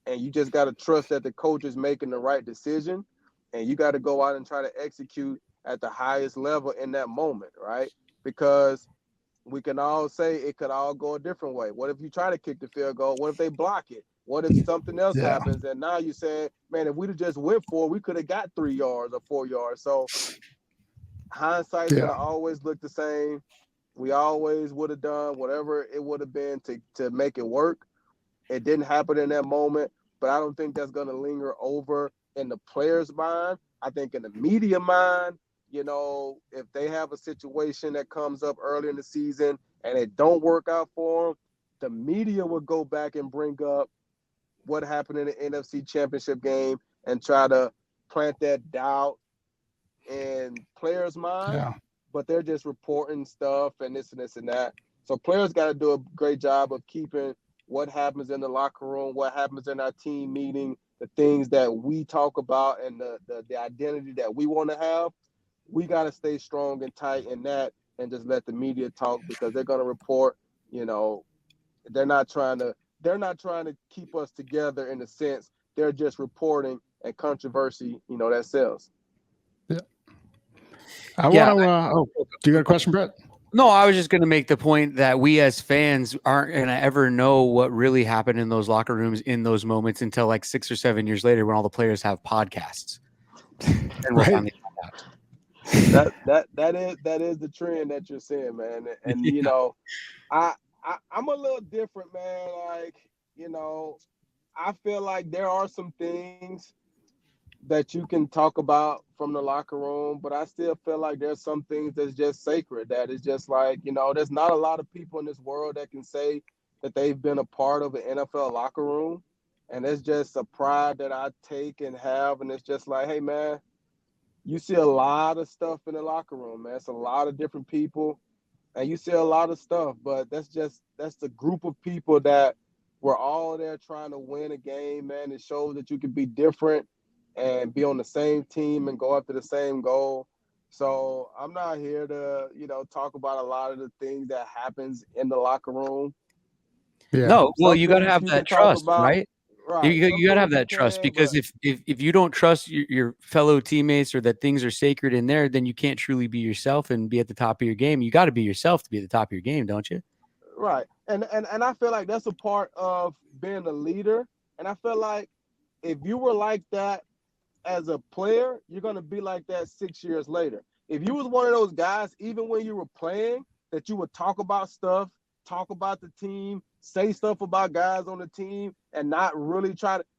and you just got to trust that the coach is making the right decision, and you got to go out and try to execute at the highest level in that moment, right? Because we can all say it could all go a different way. What if you try to kick the field goal? What if they block it? What if something else happens? And now you say, man, if we'd have just went for it, we could have got 3 yards or 4 yards. So hindsight's going to always look the same. We always would have done whatever it would have been to make it work. It didn't happen in that moment, but I don't think that's going to linger over in the player's mind. I think in the media mind, if they have a situation that comes up early in the season and it don't work out for them, the media will go back and bring up what happened in the NFC Championship game and try to plant that doubt in players' mind. Yeah. But they're just reporting stuff and this and this and that. So players got to do a great job of keeping what happens in the locker room, what happens in our team meeting, the things that we talk about, and the identity that we want to have. We got to stay strong and tight in that, and just let the media talk, because they're going to report. They're not trying to keep us together in a sense. They're just reporting, and controversy, that sells. Yeah. I want to. Do you got a question, Brett? No, I was just going to make the point that we as fans aren't going to ever know what really happened in those locker rooms in those moments until like 6 or 7 years later, when all the players have podcasts. And we'll finally find out. That is the trend that you're seeing, man. And I'm a little different, man. Like, I feel like there are some things that you can talk about from the locker room, but I still feel like there's some things that's just sacred, that is just like, there's not a lot of people in this world that can say that they've been a part of an NFL locker room. And it's just a pride that I take and have. And it's just like, hey, man, you see a lot of stuff in the locker room, man. It's a lot of different people, and you see a lot of stuff, but that's the group of people that we're all there trying to win a game, man. It shows that you can be different and be on the same team and go after the same goal. So I'm not here to, talk about a lot of the things that happens in the locker room. Yeah. No, well, you got to have that trust, right? Right. You got to have that trust, because if you don't trust your fellow teammates, or that things are sacred in there, then you can't truly be yourself and be at the top of your game. You got to be yourself to be at the top of your game, don't you? Right. And I feel like that's a part of being a leader. And I feel like if you were like that as a player, you're going to be like that 6 years later. If you was one of those guys, even when you were playing, that you would talk about stuff, talk about the team, say stuff about guys on the team, and not really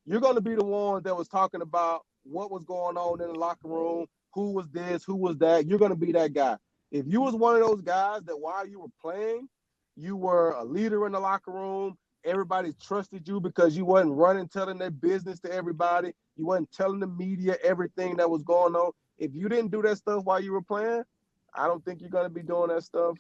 you're going to be the one that was talking about what was going on in the locker room, who was this, who was that. You're going to be that guy. If you was one of those guys that while you were playing, you were a leader in the locker room, everybody trusted you because you wasn't running, telling their business to everybody. You wasn't telling the media everything that was going on. If you didn't do that stuff while you were playing, I don't think you're going to be doing that stuff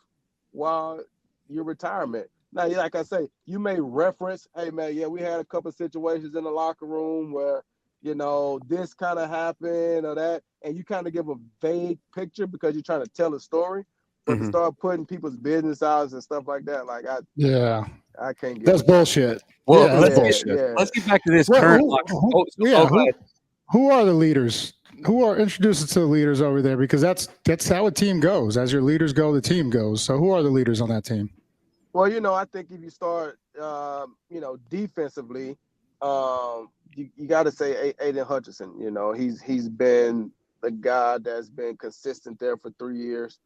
while your retirement. Now, like I say, you may reference, hey, man, yeah, we had a couple of situations in the locker room where, this kind of happened or that, and you kind of give a vague picture because you're trying to tell a story. But to start putting people's business out and stuff like that, like I can't get that's bullshit. Well, that's bullshit. Let's get back to this current. Who are the leaders? Who are introduced to the leaders over there? Because that's how a team goes. As your leaders go, the team goes. So who are the leaders on that team? Well, I think if you start, defensively, you got to say Aidan Hutchinson. He's been the guy that's been consistent there for 3 years.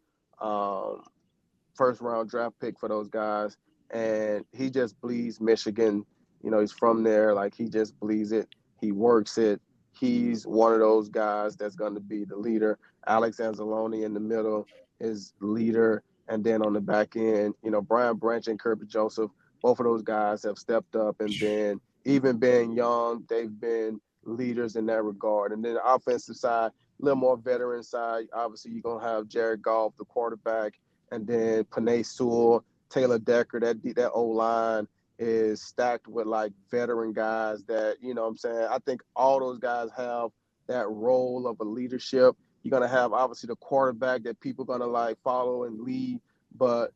First round draft pick for those guys, and he just bleeds Michigan. He's from there. Like, he just bleeds it. He works it. he's one of those guys that's going to be the leader. Alex Anzalone in the middle is leader. And then on the back end, Brian Branch and Kirby Joseph, both of those guys have stepped up and been, even being young, they've been leaders in that regard. And then the offensive side, a little more veteran side, obviously you're going to have Jared Goff, the quarterback, and then Panay Sewell, Taylor Decker, that O-line is stacked with like veteran guys that, what I'm saying, I think all those guys have that role of a leadership. You're going to have obviously the quarterback that people are going to like follow and lead, but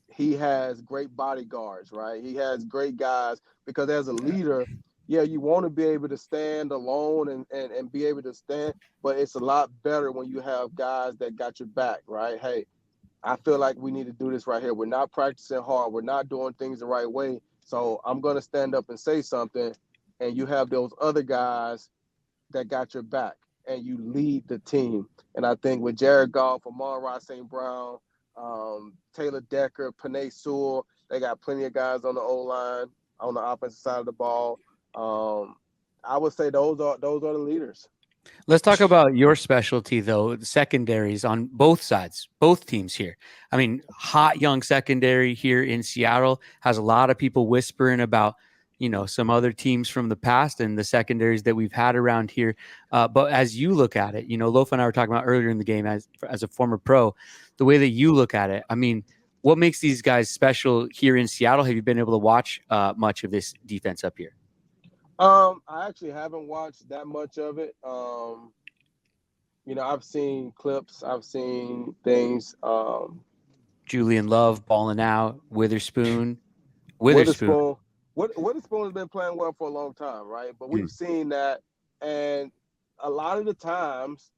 he has great bodyguards, right? He has great guys because as a leader, yeah, you want to be able to stand alone and be able to stand, but it's a lot better when you have guys that got your back, right? Hey, I feel like we need to do this right here. We're not practicing hard. We're not doing things the right way. So I'm going to stand up and say something, and you have those other guys that got your back, and you lead the team. And I think with Jared Goff, Amon-Ra St. Brown, Taylor Decker, Panay Sewell, they got plenty of guys on the O-line, on the offensive side of the ball. I would say those are the leaders. Let's talk about your specialty, though, the secondaries on both sides, both teams here. I mean, hot young secondary here in Seattle has a lot of people whispering about, some other teams from the past and the secondaries that we've had around here. But as you look at it, Lofa and I were talking about earlier in the game as a former pro, the way that you look at it, I mean, what makes these guys special here in Seattle? Have you been able to watch much of this defense up here? I actually haven't watched that much of it. I've seen clips, I've seen things. Julian Love balling out, Witherspoon. Witherspoon has been playing well for a long time, right? But we've seen that, and a lot of the times,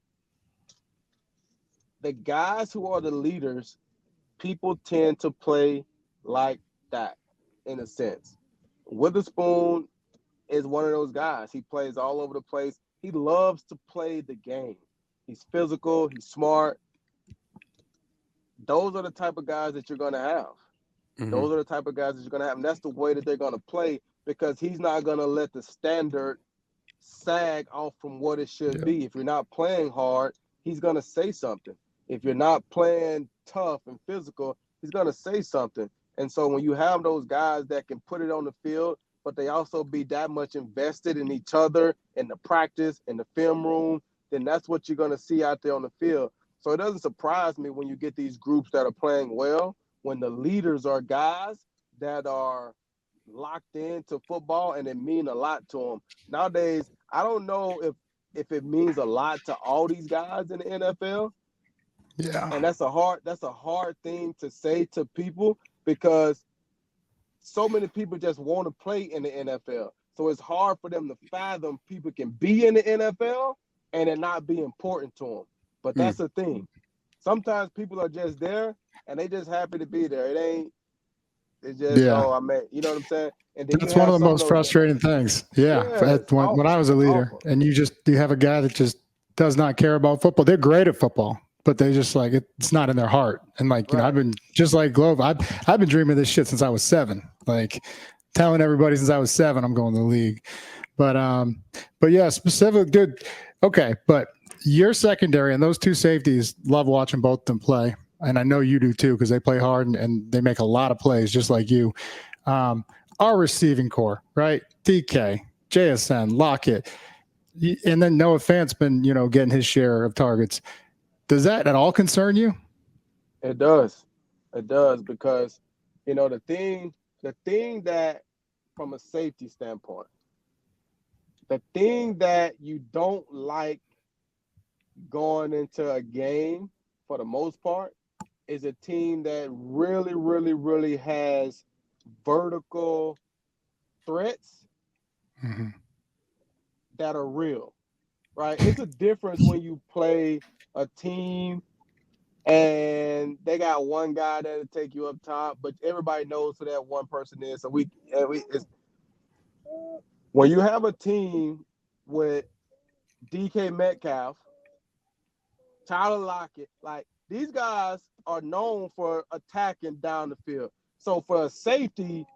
the guys who are the leaders, people tend to play like that, in a sense. Witherspoon is one of those guys. He plays all over the place. He loves to play the game. He's physical. He's smart. Those are the type of guys that you're going to have. Mm-hmm. Those are the type of guys that you're going to have. And that's the way that they're going to play, because he's not going to let the standard sag off from what it should be. If you're not playing hard, he's going to say something. If you're not playing tough and physical, he's going to say something. And so when you have those guys that can put it on the field, but they also be that much invested in each other, in the practice, in the film room, then that's what you're going to see out there on the field. So it doesn't surprise me when you get these groups that are playing well, when the leaders are guys that are locked into football and it mean a lot to them. Nowadays, I don't know if it means a lot to all these guys in the NFL. Yeah. And that's a hard thing to say to people, because so many people just want to play in the NFL. So it's hard for them to fathom people can be in the NFL and it not be important to them. But that's the thing. Sometimes people are just there and they just happy to be there. It's just, you know what I'm saying? And then that's one of the most frustrating things. When I was a leader, and you have a guy that just does not care about football. They're great at football, but they just like it's not in their heart. And I've been just like Glove. I've been dreaming of this shit since I was 7. Like telling everybody since I was 7 I'm going to the league. But yeah, specific, dude. Okay, but your secondary and those two safeties, love watching both of them play, and I know you do too because they play hard and they make a lot of plays just like you. Our receiving core, right? DK, JSN, Lockett, and then Noah Fant's been getting his share of targets. Does that at all concern you? It does, because the thing that from a safety standpoint, the thing that you don't like going into a game for the most part is a team that really, really, really has vertical threats that are real, right? It's a difference when you play a team and they got one guy that'll take you up top, but everybody knows who that one person is. So when you have a team with DK Metcalf, Tyler Lockett, like these guys are known for attacking down the field. So for a safety,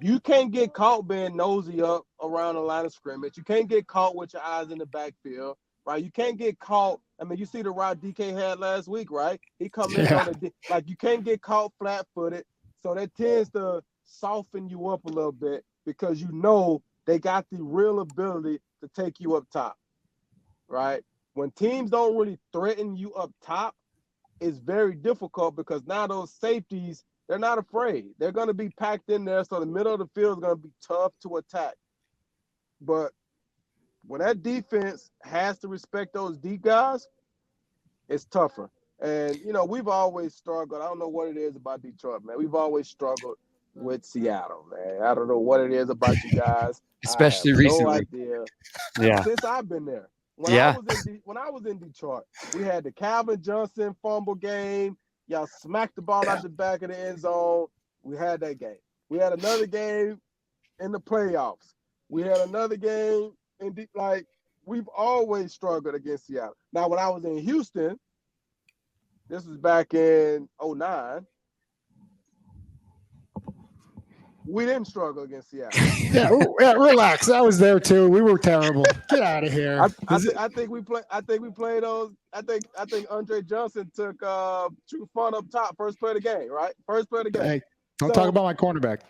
you can't get caught being nosy up around the line of scrimmage. You can't get caught with your eyes in the backfield, right? You can't get caught. I mean, you see the route DK had last week, right? He come in on the like you can't get caught flat-footed. So that tends to soften you up a little bit because you know they got the real ability to take you up top, right? When teams don't really threaten you up top, it's very difficult because now those safeties, they're not afraid. They're going to be packed in there, so the middle of the field is going to be tough to attack. But when that defense has to respect those deep guys, it's tougher. And, you know, we've always struggled. I don't know what it is about Detroit, man. We've always struggled with Seattle, man. I don't know what it is about you guys. Especially I have recently. no idea. Yeah. Since I've been there. When I was in Detroit, we had the Calvin Johnson fumble game. Y'all smacked the ball out the back of the end zone. We had that game. We had another game in the playoffs. We had another game we've always struggled against Seattle. Now, when I was in Houston, this was back in 2009. We didn't struggle against Seattle. yeah, relax. I was there too. We were terrible. Get out of here. I think we played those. I think Andre Johnson took True Fun up top, first play of the game, right? First play of the game. Hey, don't talk about my cornerback.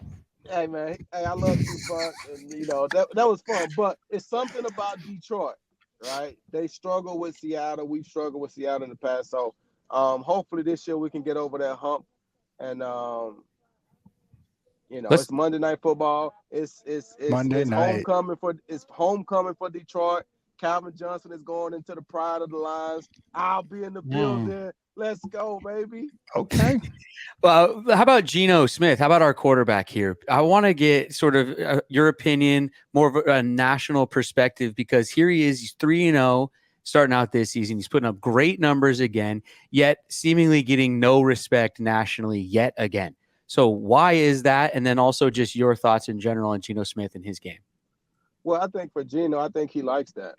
Hey man, I love True Fun, and you know that was fun. But it's something about Detroit, right? They struggle with Seattle. We've struggled with Seattle in the past. So hopefully this year we can get over that hump, and you know, it's Monday Night Football. It's homecoming for Detroit. Calvin Johnson is going into the pride of the Lions. I'll be in the building. Let's go, baby. Okay. Well, how about Geno Smith? How about our quarterback here? I want to get sort of your opinion, more of a national perspective, because here he is. He's 3-0 starting out this season. He's putting up great numbers again, yet seemingly getting no respect nationally yet again. So why is that? And then also just your thoughts in general on Geno Smith and his game. Well, I think for Geno, I think he likes that.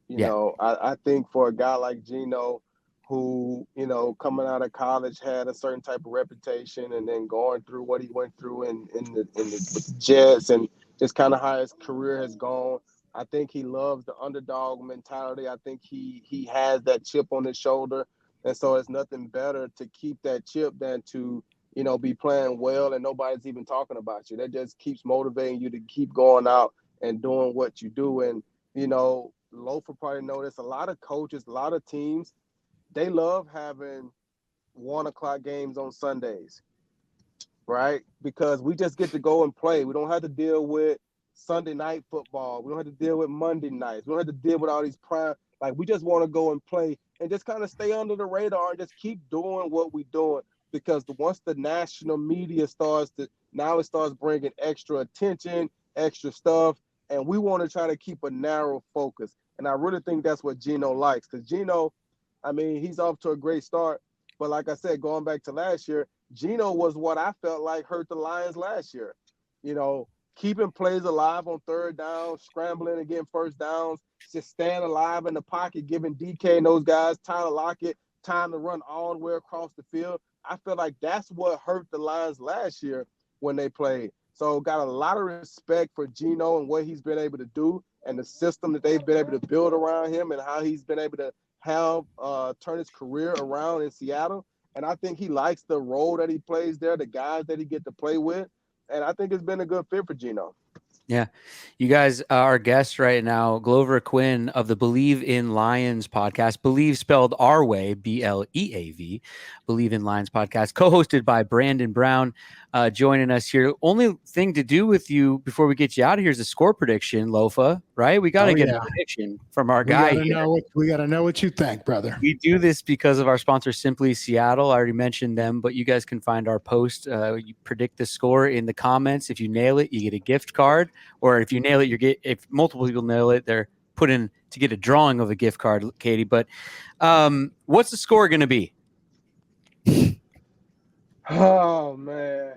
You know, I think for a guy like Geno, who, you know, coming out of college had a certain type of reputation, and then going through what he went through with the Jets and just kind of how his career has gone. I think he loves the underdog mentality. I think he has that chip on his shoulder. And so it's nothing better to keep that chip than to, you know, be playing well and nobody's even talking about you. That just keeps motivating you to keep going out and doing what you do. And, you know, Lofa probably noticed a lot of coaches, a lot of teams, they love having 1:00 games on Sundays, right? Because we just get to go and play. We don't have to deal with Sunday night football. We don't have to deal with Monday nights. We don't have to deal with all these prime. Like, we just want to go and play and just kind of stay under the radar and just keep doing what we're doing. Because once the national media starts bringing extra attention, extra stuff, and we want to try to keep a narrow focus. And I really think that's what Geno likes. Because Geno, I mean, he's off to a great start. But like I said, going back to last year, Geno was what I felt like hurt the Lions last year. You know, keeping plays alive on third down, scrambling and getting first downs, just staying alive in the pocket, giving DK and those guys time to lock it, time to run all the way across the field. I feel like that's what hurt the Lions last year when they played. So got a lot of respect for Geno and what he's been able to do and the system that they've been able to build around him and how he's been able to have turn his career around in Seattle. And I think he likes the role that he plays there, the guys that he get to play with. And I think it's been a good fit for Geno. Yeah. You guys, our guest right now, Glover Quinn of the Believe in Lions podcast, Believe spelled our way, BLEAV, Believe in Lions podcast, co-hosted by Brandon Brown, joining us here. Only thing to do with you before we get you out of here is a score prediction, Lofa, right? We got to get a prediction from our guy here. We got to know what you think, brother. We do this because of our sponsor, Simply Seattle. I already mentioned them, but you guys can find our post. You predict the score in the comments. If you nail it, you get a gift card. Or if you nail it, if multiple people nail it, they're put in to get a drawing of a gift card, Katie. But what's the score going to be? Oh, man.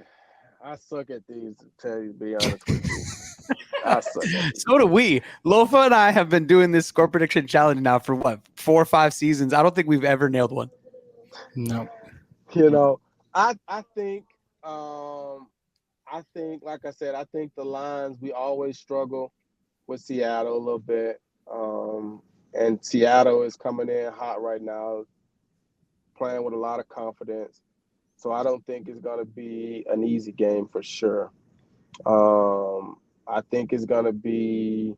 I suck at these, to be honest with you. I suck at these. So do we. Lofa and I have been doing this score prediction challenge now for, 4 or 5 seasons. I don't think we've ever nailed one. No. You know, I think I think, like I said, I think the Lions, we always struggle with Seattle a little bit. And Seattle is coming in hot right now, playing with a lot of confidence. So I don't think it's going to be an easy game for sure. I think it's going to be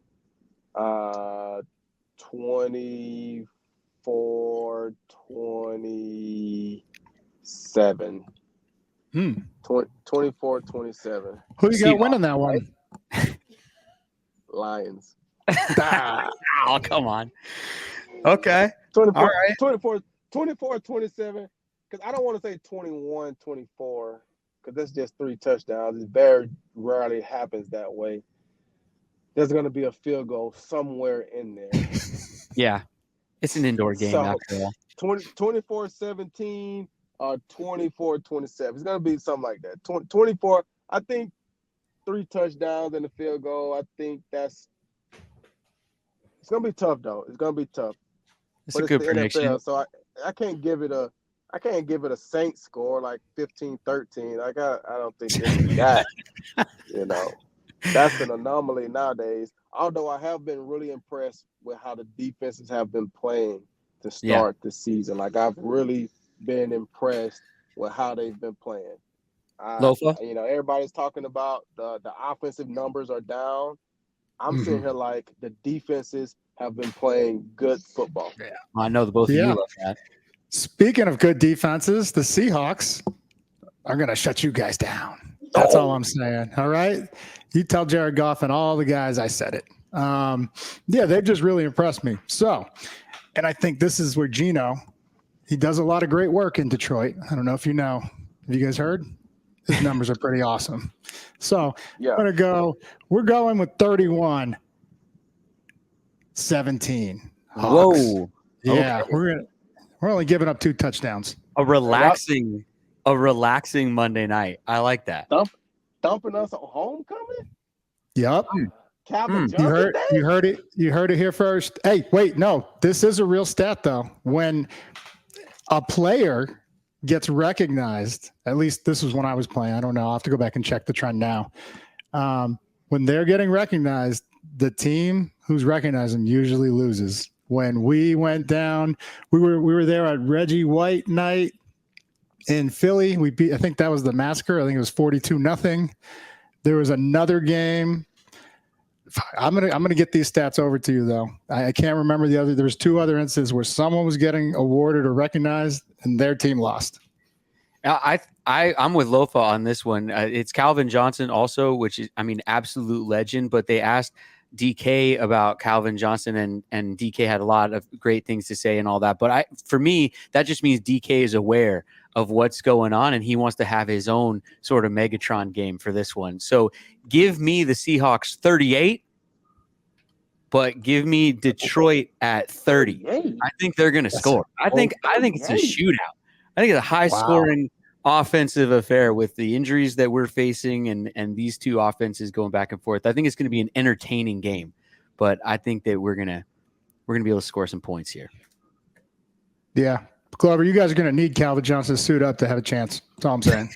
24-27. 24-27. Who you got Seahawks, winning that one? Lions. Oh, come on. Okay. 24, All right. 24-27. Because I don't want to say 21-24, because that's just 3 touchdowns. It very rarely happens that way. There's going to be a field goal somewhere in there. Yeah. It's an indoor game So, after all. 24-17 or 24-27. It's going to be something like that. 24, I think 3 touchdowns and a field goal. I think it's going to be tough, though. It's going to be tough. It's a good prediction. NFL, so I can't give it a Saints score like 15-13. Like I don't think it's that. That's an anomaly nowadays. Although I have been really impressed with how the defenses have been playing to start the season. Like I've really been impressed with how they've been playing. Lofa? Everybody's talking about the offensive numbers are down. I'm sitting here like the defenses have been playing good football. Yeah. I know the both of you love that. Speaking of good defenses, the Seahawks are going to shut you guys down. That's all I'm saying. All right. You tell Jared Goff and all the guys I said it. They've just really impressed me. So, and I think this is where Geno, he does a lot of great work in Detroit. I don't know if you know. Have you guys heard? His numbers are pretty awesome. So we're going with 31-17. Hawks. Whoa. Yeah, Okay. we're only giving up 2 touchdowns. A relaxing Monday night. I like that. Dumping us on homecoming? Yep. Calvin You heard it here first. Hey, wait, no. This is a real stat though. When a player gets recognized, at least this was when I was playing. I don't know. I'll have to go back and check the trend now. When they're getting recognized, the team who's recognized them usually loses. When we went down, we were there at Reggie White night in Philly. We beat, I think that was the massacre. I think it was 42-0. There was another game. I'm gonna get these stats over to you though. I can't remember the other. There was 2 other instances where someone was getting awarded or recognized and their team lost. I'm with Lofa on this one. It's Calvin Johnson also, which is, absolute legend. But they asked DK about Calvin Johnson, and DK had a lot of great things to say and all that. But for me, that just means DK is aware of what's going on, and he wants to have his own sort of Megatron game for this one. So give me the Seahawks 38, but give me Detroit at 30. I think they're going to score. I think it's a shootout. I think it's a high-scoring offensive affair with the injuries that we're facing and these 2 offenses going back and forth. I think it's going to be an entertaining game, but I think that we're gonna be able to score some points here. Yeah. Glover, you guys are going to need Calvin Johnson to suit up to have a chance. That's all I'm saying.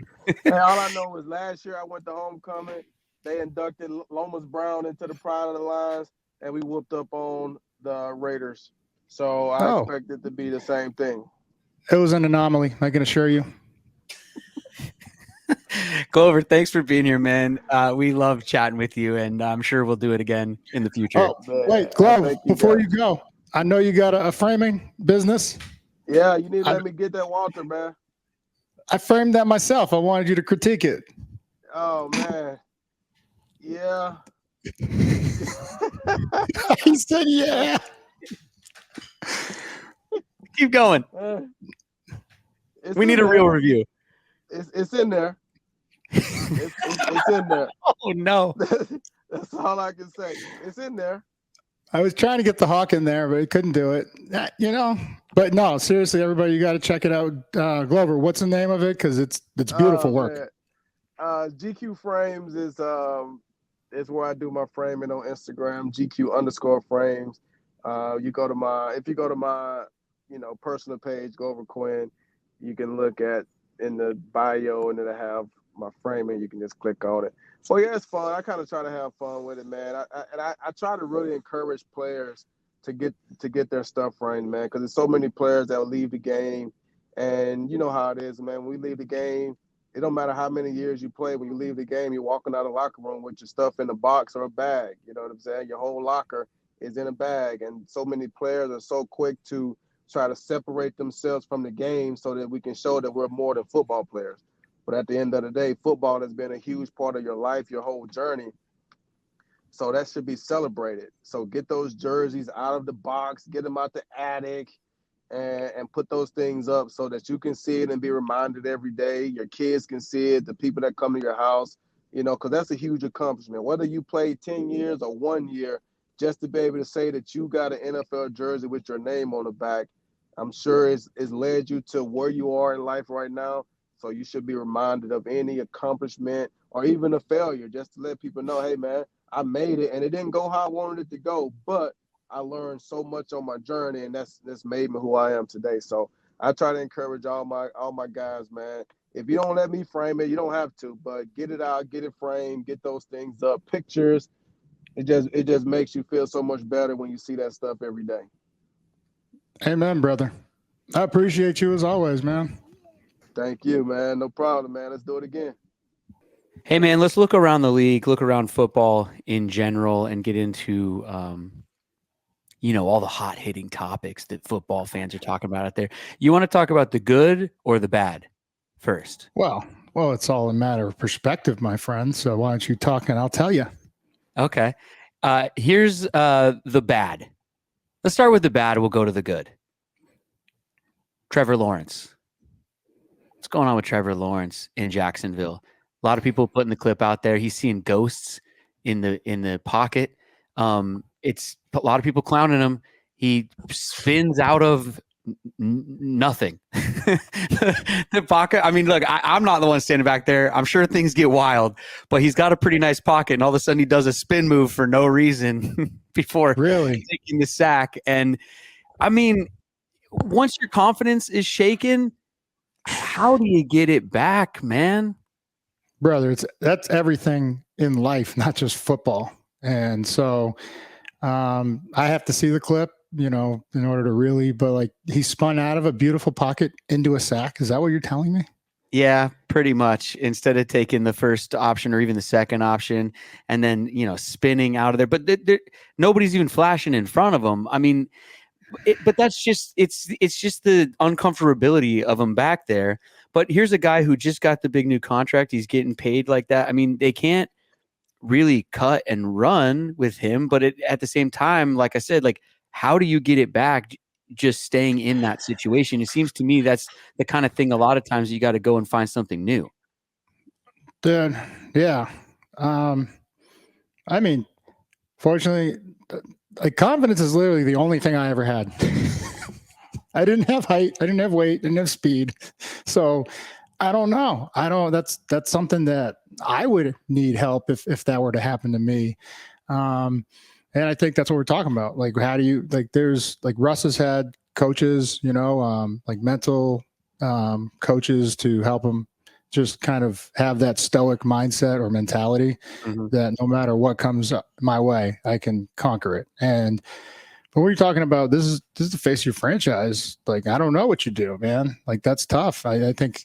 Hey, all I know is last year I went to homecoming. They inducted Lomas Brown into the Pride of the Lions, and we whooped up on the Raiders. So I expect it to be the same thing. It was an anomaly, I can assure you. Glover, thanks for being here, man. We love chatting with you, and I'm sure we'll do it again in the future. Oh, wait, Glover, before you go, I know you got a framing business. Yeah, you need to let me get that Walter, man. I framed that myself. I wanted you to critique it. Oh, man. Yeah. He said, yeah. Keep going. We need a real review. It's in there. It's in there. Oh, no. That's all I can say. It's in there. I was trying to get the Hawk in there, but he couldn't do it. But no, seriously, everybody, you got to check it out. Glover, what's the name of it? Because it's beautiful work. GQ Frames is where I do my framing on Instagram. GQ_frames. If you go to my personal page, go over Quinn. You can look at in the bio, and it'll have my frame, and you can just click on it. So yeah, it's fun. I kind of try to have fun with it, man. I try to really encourage players to get their stuff framed, man, because there's so many players that will leave the game, and you know how it is, man. When we leave the game, it don't matter how many years you play. When you leave the game, you're walking out of the locker room with your stuff in a box or a bag. You know what I'm saying? Your whole locker is in a bag, and so many players are so quick to try to separate themselves from the game so that we can show that we're more than football players. But at the end of the day, football has been a huge part of your life, your whole journey. So that should be celebrated. So get those jerseys out of the box, get them out the attic, and put those things up so that you can see it and be reminded every day. Your kids can see it, the people that come to your house, you know, because that's a huge accomplishment. Whether you played 10 years or 1 year, just to be able to say that you got an NFL jersey with your name on the back, I'm sure it's led you to where you are in life right now. So you should be reminded of any accomplishment or even a failure, just to let people know, hey, man, I made it, and it didn't go how I wanted it to go, but I learned so much on my journey, and that's made me who I am today. So I try to encourage all my guys, man. If you don't let me frame it, you don't have to, but get it out, get it framed, get those things up, pictures. It just makes you feel so much better when you see that stuff every day. Amen, brother. I appreciate you as always, man. Thank you, man. No problem, man. Let's do it again. Hey, man, let's look around the league, look around football in general, and get into, all the hot-hitting topics that football fans are talking about out there. You want to talk about the good or the bad first? Well, it's all a matter of perspective, my friend. So why don't you talk and I'll tell you. Okay. Here's the bad. Let's start with the bad. We'll go to the good. Trevor Lawrence. What's going on with Trevor Lawrence in Jacksonville? A lot of people putting the clip out there. He's seeing ghosts in the pocket. It's a lot of people clowning him. He spins out of nothing. The pocket. I mean, look, I'm not the one standing back there. I'm sure things get wild, but he's got a pretty nice pocket, and all of a sudden he does a spin move for no reason before taking the sack. And I mean, once your confidence is shaken, how do you get it back, man? Brother, that's everything in life, not just football. And so I have to see the clip, in order to really, but like he spun out of a beautiful pocket into a sack. Is that what you're telling me? Yeah, pretty much. Instead of taking the first option or even the second option and then, spinning out of there. But nobody's even flashing in front of him. I mean, but that's just it's just the uncomfortability of him back there. But here's a guy who just got the big new contract. He's getting paid like that. I mean, they can't really cut and run with him. But at the same time, like I said, like, how do you get it back just staying in that situation? It seems to me that's the kind of thing a lot of times you got to go and find something new. Dude, yeah. I mean, fortunately, like confidence is literally the only thing I ever had. I didn't have height. I didn't have weight. Didn't have speed. So I don't know. That's something that I would need help if that were to happen to me. And I think that's what we're talking about. Like, how do you, like, there's like Russ has had coaches, like mental coaches to help him just kind of have that stoic mindset or mentality that no matter what comes my way, I can conquer it. And when we're talking about this is the face of your franchise, like, I don't know what you do, man. Like, that's tough. I think,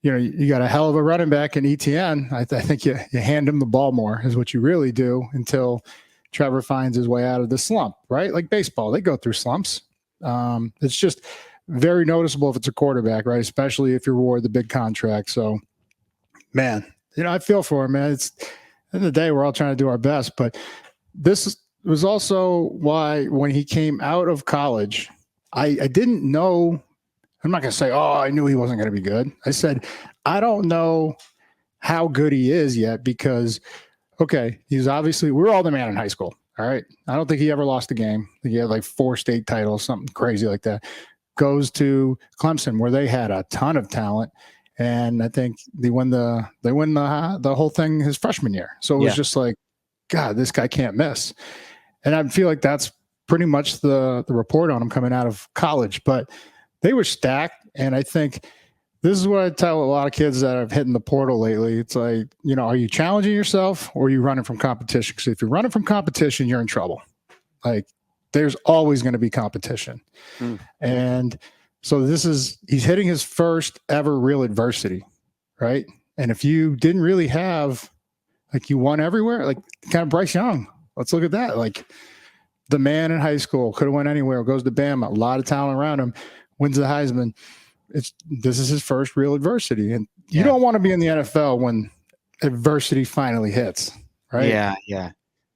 you got a hell of a running back in ETN. I think you hand him the ball more is what you really do until Trevor finds his way out of the slump, right? Like baseball, they go through slumps. It's just very noticeable if it's a quarterback, right? Especially if you're rewarded the big contract. So, man, I feel for him, man. It's at the end of the day, we're all trying to do our best. But this was also why when he came out of college, I didn't know. I'm not going to say, oh, I knew he wasn't going to be good. I said, I don't know how good he is yet because, okay, we're all the man in high school. All right. I don't think he ever lost a game. I think he had like 4 state titles, something crazy like that. Goes to Clemson where they had a ton of talent. And I think they win the whole thing his freshman year. So it was just like, God, this guy can't miss. And I feel like that's pretty much the report on him coming out of college. But they were stacked. And I think This is what I tell a lot of kids that have hit in the portal lately. It's like, are you challenging yourself or are you running from competition? Because if you're running from competition, you're in trouble. Like, there's always going to be competition. And so he's hitting his first ever real adversity, right? And if you didn't really have, like, you won everywhere, like kind of Bryce Young. Let's look at that. Like, the man in high school could have went anywhere, goes to Bama, a lot of talent around him, wins the Heisman. This is his first real adversity. And you don't want to be in the NFL when adversity finally hits, right? Yeah.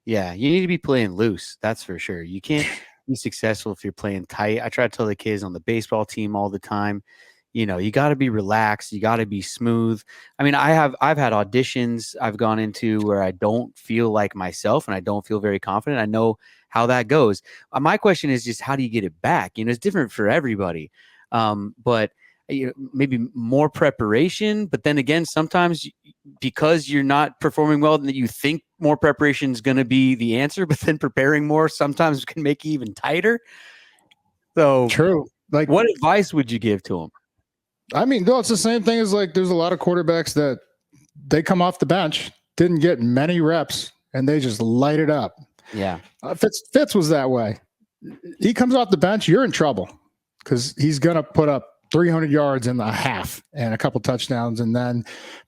You need to be playing loose. That's for sure. You can't be successful if you're playing tight. I try to tell the kids on the baseball team all the time, you got to be relaxed. You got to be smooth. I mean, I've had auditions I've gone into where I don't feel like myself and I don't feel very confident. I know how that goes. My question is just, how do you get it back? It's different for everybody. But maybe more preparation, but then again, sometimes because you're not performing well, that you think more preparation is going to be the answer, but then preparing more sometimes can make you even tighter. So true. Like, what advice would you give to them? I mean, no, it's the same thing as, like, there's a lot of quarterbacks that they come off the bench, didn't get many reps, and they just light it up. Yeah. Fitz was that way. He comes off the bench, you're in trouble because he's going to put up 300 yards in a half and a couple touchdowns.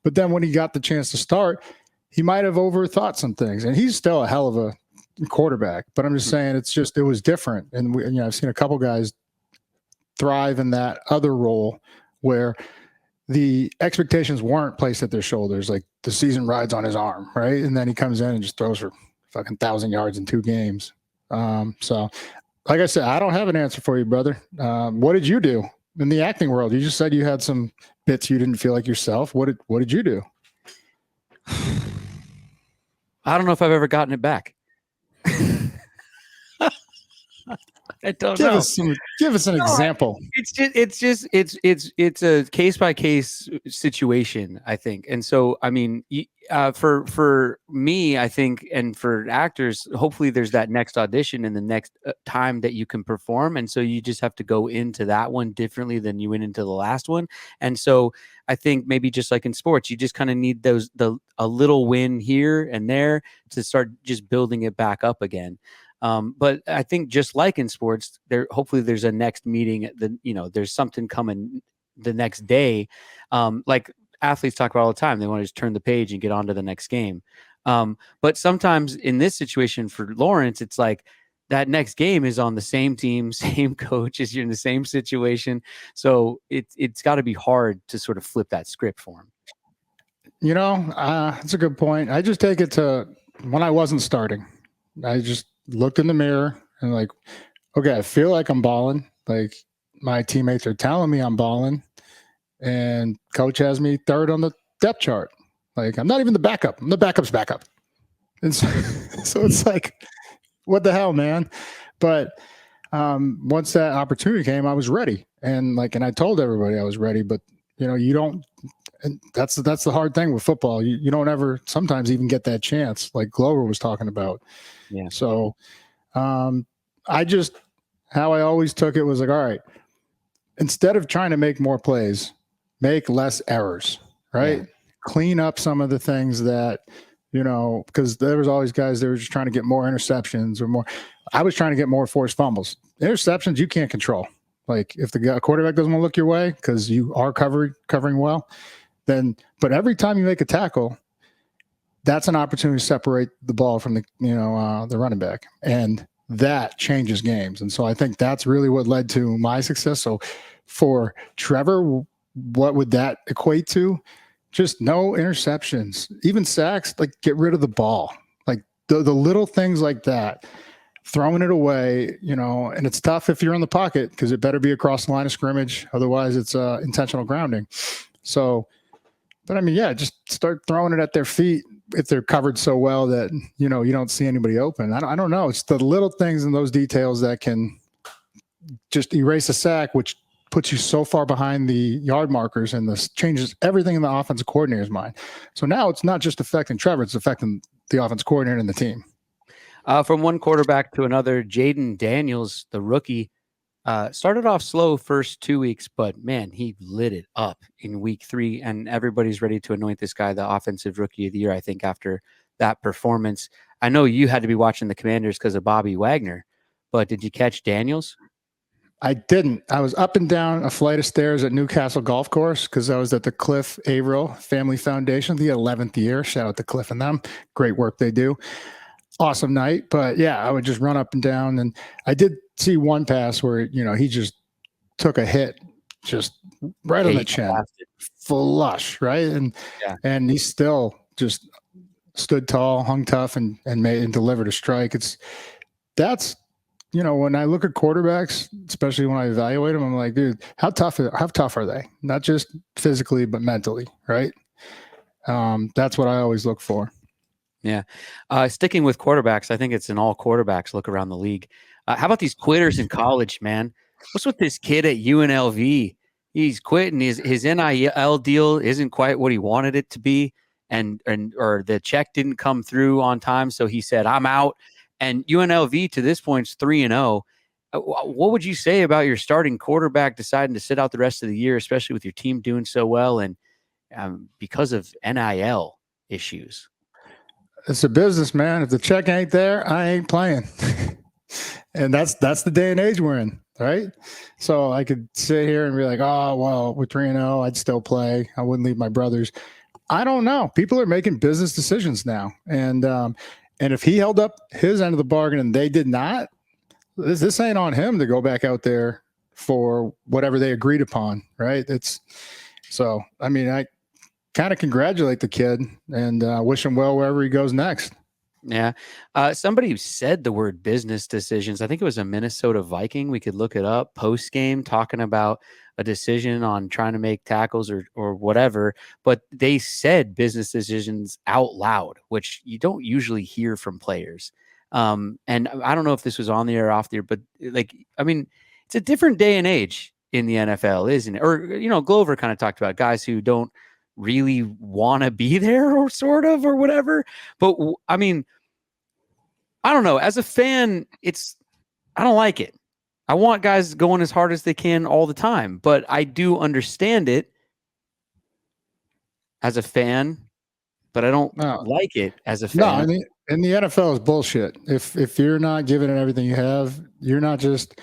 But then when he got the chance to start, he might have overthought some things, and he's still a hell of a quarterback. But I'm just saying, it was different. And I've seen a couple guys thrive in that other role where the expectations weren't placed at their shoulders. Like, the season rides on his arm, right? And then he comes in and just throws for fucking 1,000 yards in 2 games. So like I said, I don't have an answer for you, brother. What did you do in the acting world? You just said you had some bits you didn't feel like yourself. What did you do? I don't know if I've ever gotten it back. I don't know. Give us an example. It's a case by case situation, I think. And so, I mean, for me, I think, and for actors, hopefully there's that next audition and the next time that you can perform. And so you just have to go into that one differently than you went into the last one. And so I think maybe just like in sports, you just kind of need a little win here and there to start just building it back up again. But I think just like in sports, hopefully there's a next meeting. There's something coming the next day. Like athletes talk about all the time, they want to just turn the page and get on to the next game. But sometimes in this situation for Lawrence, it's like that next game is on the same team, same coaches. You're in the same situation, so it's got to be hard to sort of flip that script for him. That's a good point. I just take it to when I wasn't starting. I just looked in the mirror and like, okay, I feel like I'm balling. Like, my teammates are telling me I'm balling, and coach has me 3rd on the depth chart. Like, I'm not even the backup. I'm the backup's backup. And so it's like, what the hell, man? But once that opportunity came, I was ready. And I told everybody I was ready, but you don't, and that's the hard thing with football. You don't ever sometimes even get that chance, like Glover was talking about. Yeah. So how I always took it was like, all right, instead of trying to make more plays, make less errors, right? Yeah. Clean up some of the things that, because there was always guys that were just trying to get more interceptions or more. I was trying to get more forced fumbles. Interceptions you can't control. Like, if the quarterback doesn't want to look your way because you are covering well, but every time you make a tackle, that's an opportunity to separate the ball from the running back, and that changes games. And so I think that's really what led to my success. So for Trevor, what would that equate to? Just no interceptions, even sacks. Like, get rid of the ball, like the little things like that, throwing it away. And it's tough if you're in the pocket because it better be across the line of scrimmage, otherwise it's intentional grounding. So, but I mean, yeah, just start throwing it at their feet if they're covered so well that you don't see anybody open. I don't know. It's the little things and those details that can just erase a sack, which puts you so far behind the yard markers, and this changes everything in the offensive coordinator's mind. So now it's not just affecting Trevor, it's affecting the offensive coordinator and the team. From one quarterback to another, Jaden Daniels, the rookie, Started off slow first 2 weeks, but man, he lit it up in week 3, and everybody's ready to anoint this guy the offensive rookie of the year, I think, after that performance. I know you had to be watching the Commanders because of Bobby Wagner, but did you catch Daniels? I didn't. I was up and down a flight of stairs at Newcastle Golf Course because I was at the Cliff Averill Family Foundation, the 11th year. Shout out to Cliff and them. Great work they do. Awesome night. But yeah, I would just run up and down. And I did see one pass where, he just took a hit just right on the chin. Flush, right? And he still just stood tall, hung tough, and delivered a strike. That's when I look at quarterbacks, especially when I evaluate them, I'm like, dude, how tough are they? Not just physically, but mentally, right? That's what I always look for. Yeah. Sticking with quarterbacks, I think it's in all quarterbacks look around the league. How about these quitters in college, man? What's with this kid at UNLV? He's quitting. His NIL deal isn't quite what he wanted it to be, or the check didn't come through on time, so he said, I'm out. And UNLV to this point is 3-0. What would you say about your starting quarterback deciding to sit out the rest of the year, especially with your team doing so well and because of NIL issues? It's a business, man. If the check ain't there, I ain't playing. And that's the day and age we're in, right? So I could sit here and be like, oh, well, with 3-0, I'd still play. I wouldn't leave my brothers. I don't know. People are making business decisions now. And if he held up his end of the bargain and they did not, this ain't on him to go back out there for whatever they agreed upon, right? I kind of congratulate the kid and wish him well wherever he goes next. Yeah. Somebody said the word business decisions. I think it was a Minnesota Viking. We could look it up post-game talking about a decision on trying to make tackles or whatever, but they said business decisions out loud, which you don't usually hear from players. And I don't know if this was on the air or off the air, but it's a different day and age in the NFL, isn't it? Or, Glover kind of talked about guys who don't really want to be there or sort of, or whatever. But I don't know. As a fan, I don't like it. I want guys going as hard as they can all the time, but I do understand it as a fan, but I don't like it as a fan. No, and the NFL is bullshit. If you're not giving it everything you have, you're not just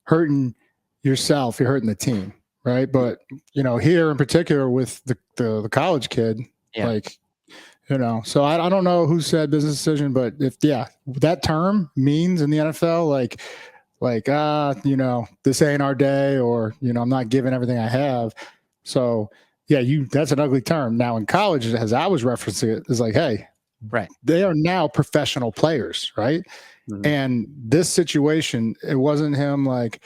hurting yourself, you're hurting the team, right? But, here in particular with the college kid, so I don't know who said business decision, but that term means in the NFL, this ain't our day, or, I'm not giving everything I have. So that's an ugly term. Now in college, as I was referencing it, is like, hey, right, they are now professional players, right? Mm-hmm. And this situation, it wasn't him like,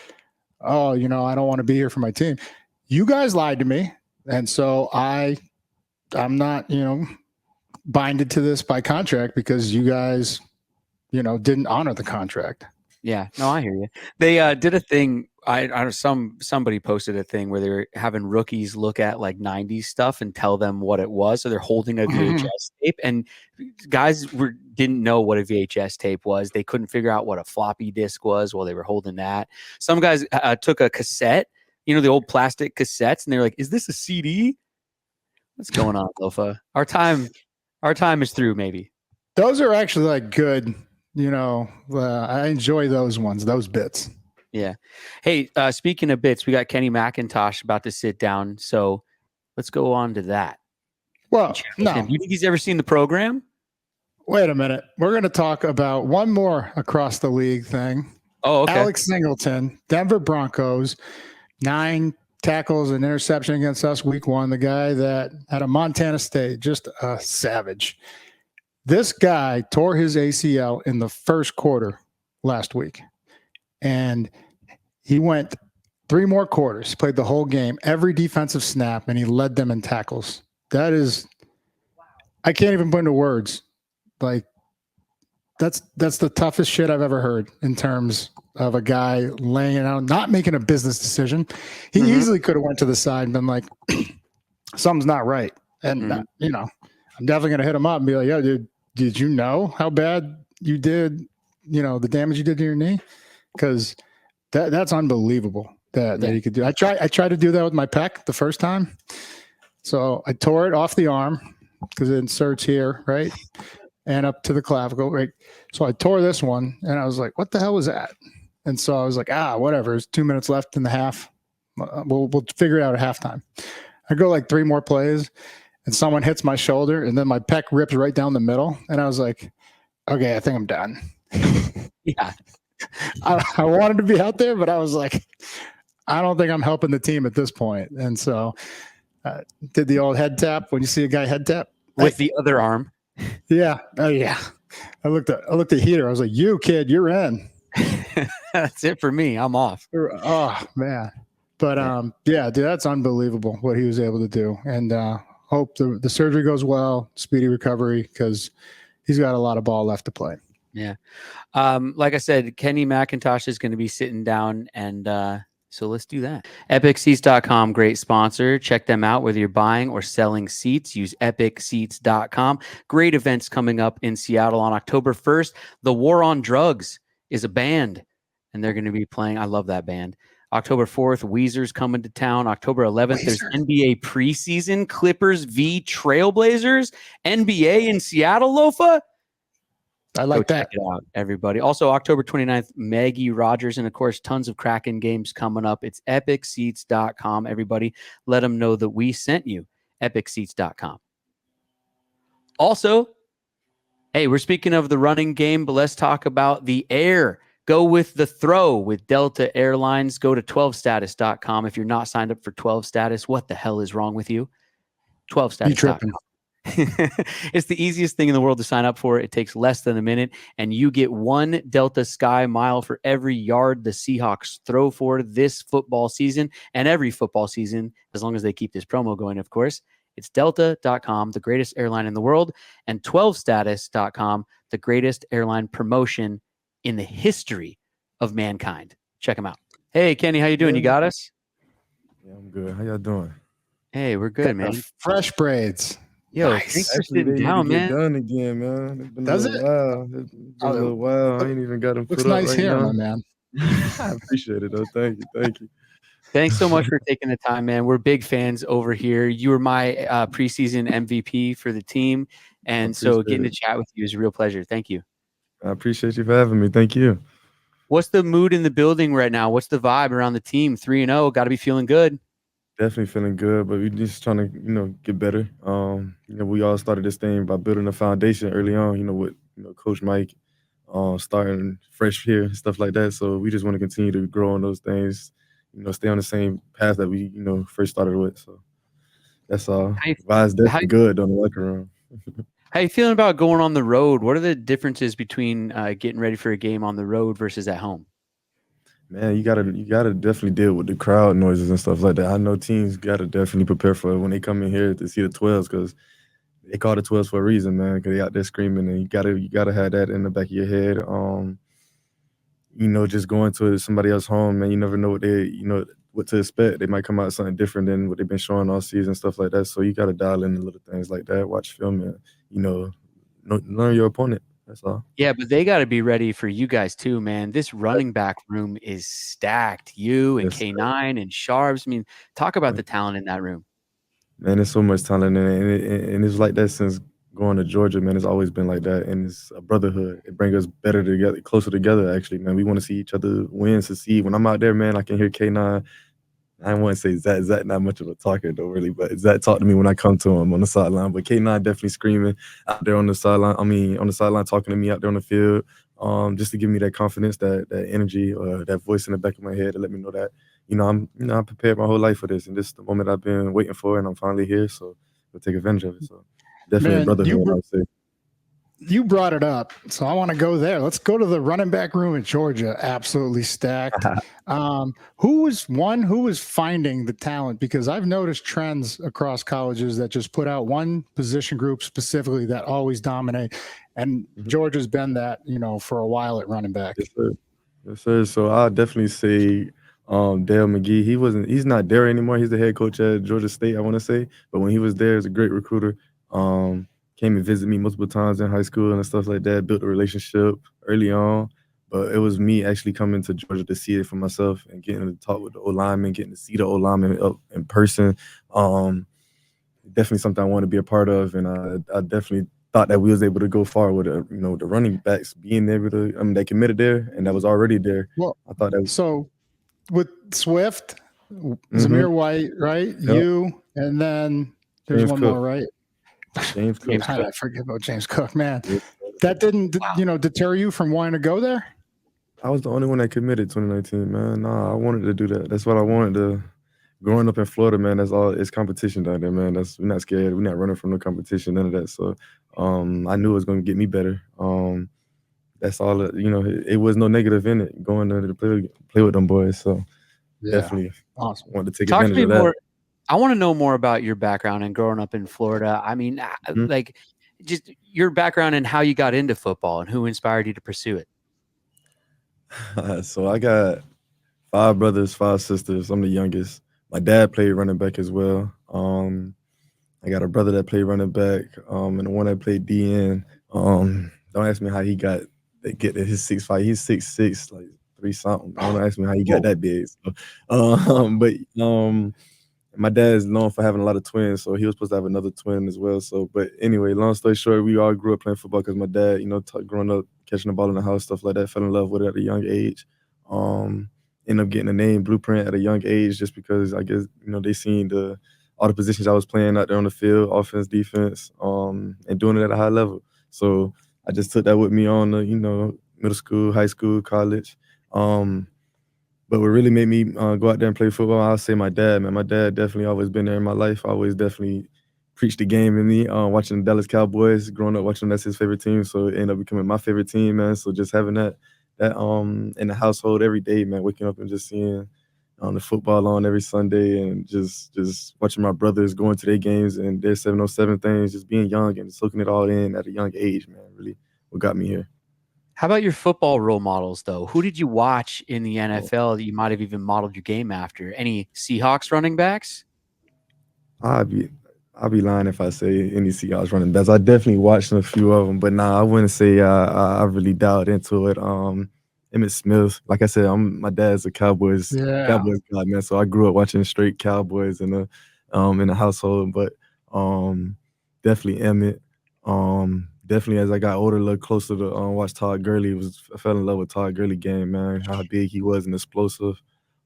oh, I don't want to be here for my team. You guys lied to me. And so I'm not, binded to this by contract because you guys, didn't honor the contract. Yeah, no, I hear you. They did a thing. Somebody posted a thing where they were having rookies look at like 90s stuff and tell them what it was. So they're holding a VHS tape, and guys didn't know what a VHS tape was. They couldn't figure out what a floppy disk was while they were holding that. Some guys took a cassette, the old plastic cassettes, and they're like, "Is this a CD? What's going on, Lofa? Our time is through." Maybe those are actually like good. I enjoy those ones, those bits. Yeah. Hey, speaking of bits, we got Kenny McIntosh about to sit down. So let's go on to that. Well, no. Do you think he's ever seen the program? Wait a minute. We're going to talk about one more across the league thing. Oh, okay. Alex Singleton, Denver Broncos, 9 tackles and interception against us week 1. The guy that had a Montana State, just a savage. This guy tore his ACL in the first quarter last week, and he went 3 more quarters, played the whole game, every defensive snap, and he led them in tackles. That is, I can't even put into words. Like, that's the toughest shit I've ever heard in terms of a guy laying it out, not making a business decision. He easily could have went to the side and been like, something's not right. And, I'm definitely going to hit him up and be like, yo, dude, did you know how bad you did, the damage you did to your knee? Because That's unbelievable that he could do. I tried to do that with my pec the first time. So I tore it off the arm because it inserts here, right? And up to the clavicle, right? So I tore this one and I was like, what the hell was that? And so I was like, whatever. There's 2 minutes left in the half. We'll figure it out at halftime. I go like 3 more plays and someone hits my shoulder and then my pec rips right down the middle. And I was like, okay, I think I'm done. Yeah. I wanted to be out there, but I was like, I don't think I'm helping the team at this point. And so did the old head tap when you see a guy head tap with the other arm. Yeah. Oh yeah. I looked at Heater. I was like, you kid, you're in. That's it for me. I'm off. Oh man. But yeah, dude, that's unbelievable what he was able to do. And hope the surgery goes well, speedy recovery, because he's got a lot of ball left to play. Yeah. Like I said, Kenny McIntosh is going to be sitting down, and so let's do that. EpicSeats.com, great sponsor. Check them out whether you're buying or selling seats. Use EpicSeats.com. Great events coming up in Seattle on October 1st. The War on Drugs is a band, and they're going to be playing. I love that band. October 4th, Weezer's coming to town. October 11th, there's NBA preseason, Clippers v. Trailblazers, NBA in Seattle, Lofa. I like that. Check it out, everybody. Also, October 29th, Maggie Rogers, and of course, tons of Kraken games coming up. It's EpicSeats.com. Everybody, let them know that we sent you. EpicSeats.com. Also, hey, we're speaking of the running game, but let's talk about the air. Go with the throw with Delta Airlines. Go to 12status.com. If you're not signed up for 12 Status, what the hell is wrong with you? 12status.com. It's the easiest thing in the world to sign up for. It takes less than a minute, and you get 1 Delta Sky mile for every yard the Seahawks throw for this football season and every football season, as long as they keep this promo going, of course. It's Delta.com, the greatest airline in the world, and 12status.com, the greatest airline promotion in the history of mankind. Check them out. Hey, Kenny, how you doing? You got us? Yeah, I'm good. How y'all doing? Hey, we're good, man. Fresh braids. Yo, nice. thanks for sitting down, man. Done again, man. It's been Does a while. It's been a little while. I ain't even got them put Looks up nice right here, now. my man. I appreciate it, though. Thank you. Thanks so much for taking the time, man. We're big fans over here. You were my preseason MVP for the team, and so getting to chat with you is a real pleasure. Thank you. I appreciate you for having me. Thank you. What's the mood in the building right now? What's the vibe around the team? 3-0, got to be feeling good. Definitely feeling good, but we're just trying to, get better. We all started this thing by building a foundation early on, with Coach Mike, starting fresh here and stuff like that. So we just want to continue to grow on those things, stay on the same path that we, first started with. So that's all. Vibe's definitely good on the locker room. How you feeling about going on the road? What are the differences between getting ready for a game on the road versus at home? Man, you gotta definitely deal with the crowd noises and stuff like that. I know teams gotta definitely prepare for it when they come in here to see the 12s, because they call the 12s for a reason, man. Because they out there screaming, and you gotta have that in the back of your head. Just going to somebody else's home, man, you never know what to expect. They might come out something different than what they've been showing all season, stuff like that. So you gotta dial in the little things like that, watch film, and learn your opponent. That's all. Yeah, but they got to be ready for you guys too, man. This running back room is stacked. You and K9 and Sharps. I mean, talk about the talent in that room. Man, there's so much talent in it, and it's like that since going to Georgia, man. It's always been like that, and it's a brotherhood. It brings us better together, closer together, actually, man. We want to see each other win, succeed. When I'm out there, man, I can hear K9. I want to say Zach not much of a talker, though, really, but Zach talked to me when I come to him on the sideline. But K9 definitely screaming out there on the sideline. I mean, on the sideline, talking to me out there on the field, just to give me that confidence, that energy, that voice in the back of my head to let me know that, I prepared my whole life for this, and this is the moment I've been waiting for, and I'm finally here, so we'll take advantage of it. So definitely brotherhood, I would say. You brought it up, so I want to go there. Let's go to the running back room in Georgia. Absolutely stacked. Who was finding the talent? Because I've noticed trends across colleges that just put out one position group specifically that always dominate, and Georgia's been that, for a while at running back. Yes, sir. So I'll definitely say Dale McGee. He's not there anymore. He's the head coach at Georgia State, I want to say. But when he was there, he was a great recruiter. Came and visited me multiple times in high school and stuff like that, built a relationship early on. But it was me actually coming to Georgia to see it for myself and getting to talk with the O-lineman, getting to see the O-lineman up in person. Definitely something I want to be a part of, and I definitely thought that we was able to go far with the running backs being able to. I mean, they committed there, and that was already there. Well, I thought that was so with Swift, Mm-hmm. Zamir White, right? Yep. You, and then there's James one Cook. more, right? James Cook. God, I forget about James Cook, man. Yeah. That didn't, deter you from wanting to go there? I was the only one that committed 2019, man. Nah, I wanted to do that. That's what I wanted to. Growing up in Florida, man, that's all. It's competition down there, man. We're not scared. We're not running from no competition, none of that. So, I knew it was going to get me better. That's all. It was no negative in it. Going there to play with them boys. So, definitely, awesome. Wanted to take Talk to advantage me of more. that. I want to know more about your background and growing up in Florida. I mean, like, just your background and how you got into football and who inspired you to pursue it. So I got 5 brothers, 5 sisters. I'm the youngest. My dad played running back as well. I got a brother that played running back, and the one that played DN. Don't ask me how he got they get to his 6'5". He's 6'6", like 3 something. Don't ask me how he got that big. So, but my dad is known for having a lot of twins, so he was supposed to have another twin as well. So, but anyway, long story short, we all grew up playing football because my dad, growing up catching the ball in the house, stuff like that, fell in love with it at a young age. Ended up getting a name Blueprint at a young age just because I guess they seen all the positions I was playing out there on the field, offense, defense, and doing it at a high level. So I just took that with me on the middle school, high school, college. But what really made me go out there and play football, I'll say my dad, man. My dad definitely always been there in my life. Always definitely preached the game in me. Watching the Dallas Cowboys, growing up watching them, that's his favorite team. So it ended up becoming my favorite team, man. So just having that in the household every day, man, waking up and just seeing the football on every Sunday and just watching my brothers going to their games and their 707 things, just being young and soaking it all in at a young age, man, really what got me here. How about your football role models, though? Who did you watch in the NFL that you might have even modeled your game after? Any Seahawks running backs? I'll be lying if I say any Seahawks running backs. I definitely watched a few of them, but I wouldn't say I really dialed into it. Emmitt Smith, like I said, my dad's a Cowboys guy, man. So I grew up watching straight Cowboys in the household, but definitely Emmitt. Definitely as I got older, a little closer to watch Todd Gurley. I fell in love with Todd Gurley game, man. How big he was and explosive.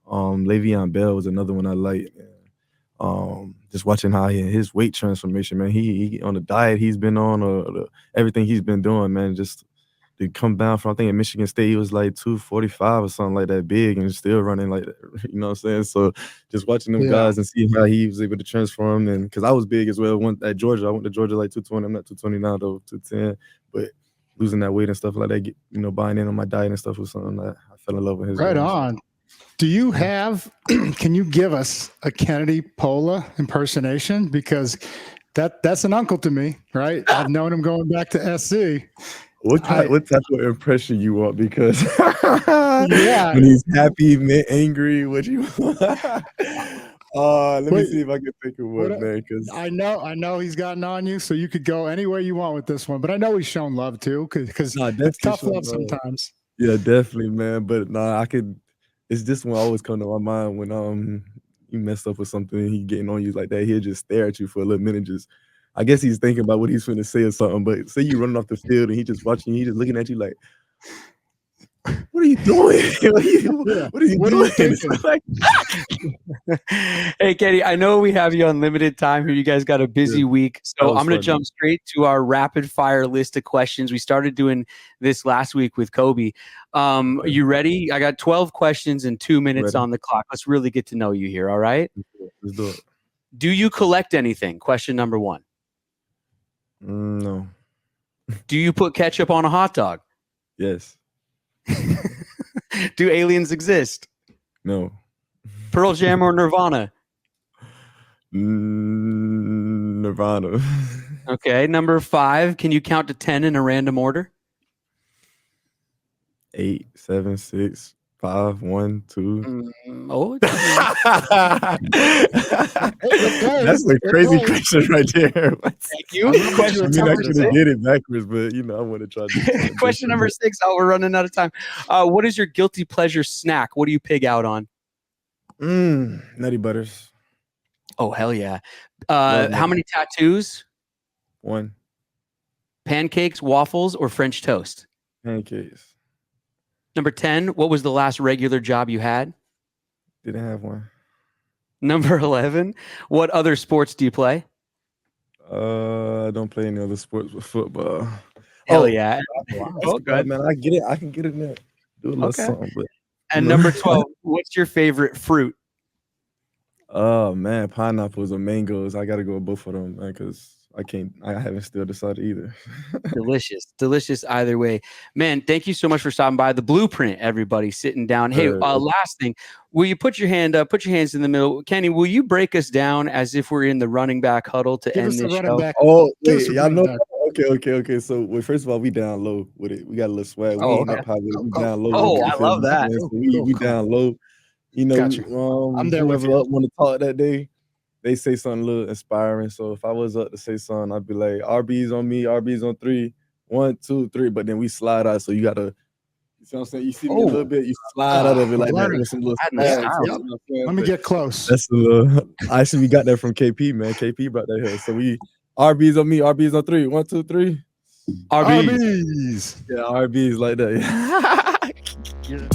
Le'Veon Bell was another one I liked. Just watching how his weight transformation, man. He on the diet he's been on, or everything he's been doing, man. Just to come down from, I think at Michigan State he was like 245 or something like that, big, and still running like that. You know what I'm saying? So just watching them guys and seeing how he was able to transform, and because I was big as well. At Georgia, I went to Georgia like 220. I'm not 220 now though, 210. But losing that weight and stuff like that, buying in on my diet and stuff was something that I fell in love with his. Right on. Do you have, can you give us a Kennedy Pola impersonation? Because that's an uncle to me, right? I've known him going back to SC. What type of impression you want? Because when he's happy, angry, what you want? Let me see if I can think of one, man. Because I know he's gotten on you, so you could go anywhere you want with this one. But I know he's shown love too, because it's tough love sometimes. Yeah, definitely, man. But I could. It's this one always come to my mind when you messed up with something and he getting on you like that. He'll just stare at you for a little minute. I guess he's thinking about what he's finna say or something. But say you running off the field and he just watching you, he just looking at you like, what are you doing? What are you doing? Hey, Kenny, I know we have you on limited time here. You guys got a busy week. So I'm going to jump straight to our rapid fire list of questions. We started doing this last week with Kobe. Are you ready? I got 12 questions and 2 minutes on the clock. Let's really get to know you here. All right. Let's do it. Do you collect anything? Question number 1. No. Do you put ketchup on a hot dog? Yes. Do aliens exist? No. Pearl Jam or Nirvana? Nirvana. Okay. Number 5. Can you count to 10 in a random order? 8, 7, 6, 5, 1, 2. Oh, That's a crazy question right there. thank you. Question I mean, I number could 6. get it backwards, but I want to try to do something Question number different. 6. Oh, we're running out of time. What is your guilty pleasure snack? What do you pig out on? Nutty Butters. Oh, hell yeah. Love How Nutty. many tattoos? 1. Pancakes, waffles, or French toast? Pancakes. Number 10. What was the last regular job you had? Didn't have one. Number 11. What other sports do you play? I don't play any other sports but football. Hell yeah. Oh, good, man. I get it. I can get it now. Do a little Okay. something, but And number 12. What's your favorite fruit? oh man, pineapples or mangoes. I gotta go with both of them, man, because I haven't still decided either. Delicious either way. Man, thank you so much for stopping by. The Blueprint, everybody sitting down. Hey, last thing, will you put your hand up, put your hands in the middle? Kenny, will you break us down as if we're in the running back huddle to end this show? Oh, wait, y'all know? Okay. So, first of all, we down low with it. We got a little swag. We ain't up high with it. We down low. Oh, I love that. We down low. Gotcha. I'm there. Whoever want to talk that day, they say something a little inspiring. So if I was up to say something, I'd be like, RB's on me, RB's on 3, 1, 2, 3. But then we slide out. So you gotta, you see what I'm saying? You see me a little bit, you slide out of it like that with some little Let me get close. That's a little. Actually, we got that from KP, man. KP brought that here. So we RB's on me, RB's on 3, 1, 2, 3. RBs. Yeah, RB's like that. Yeah.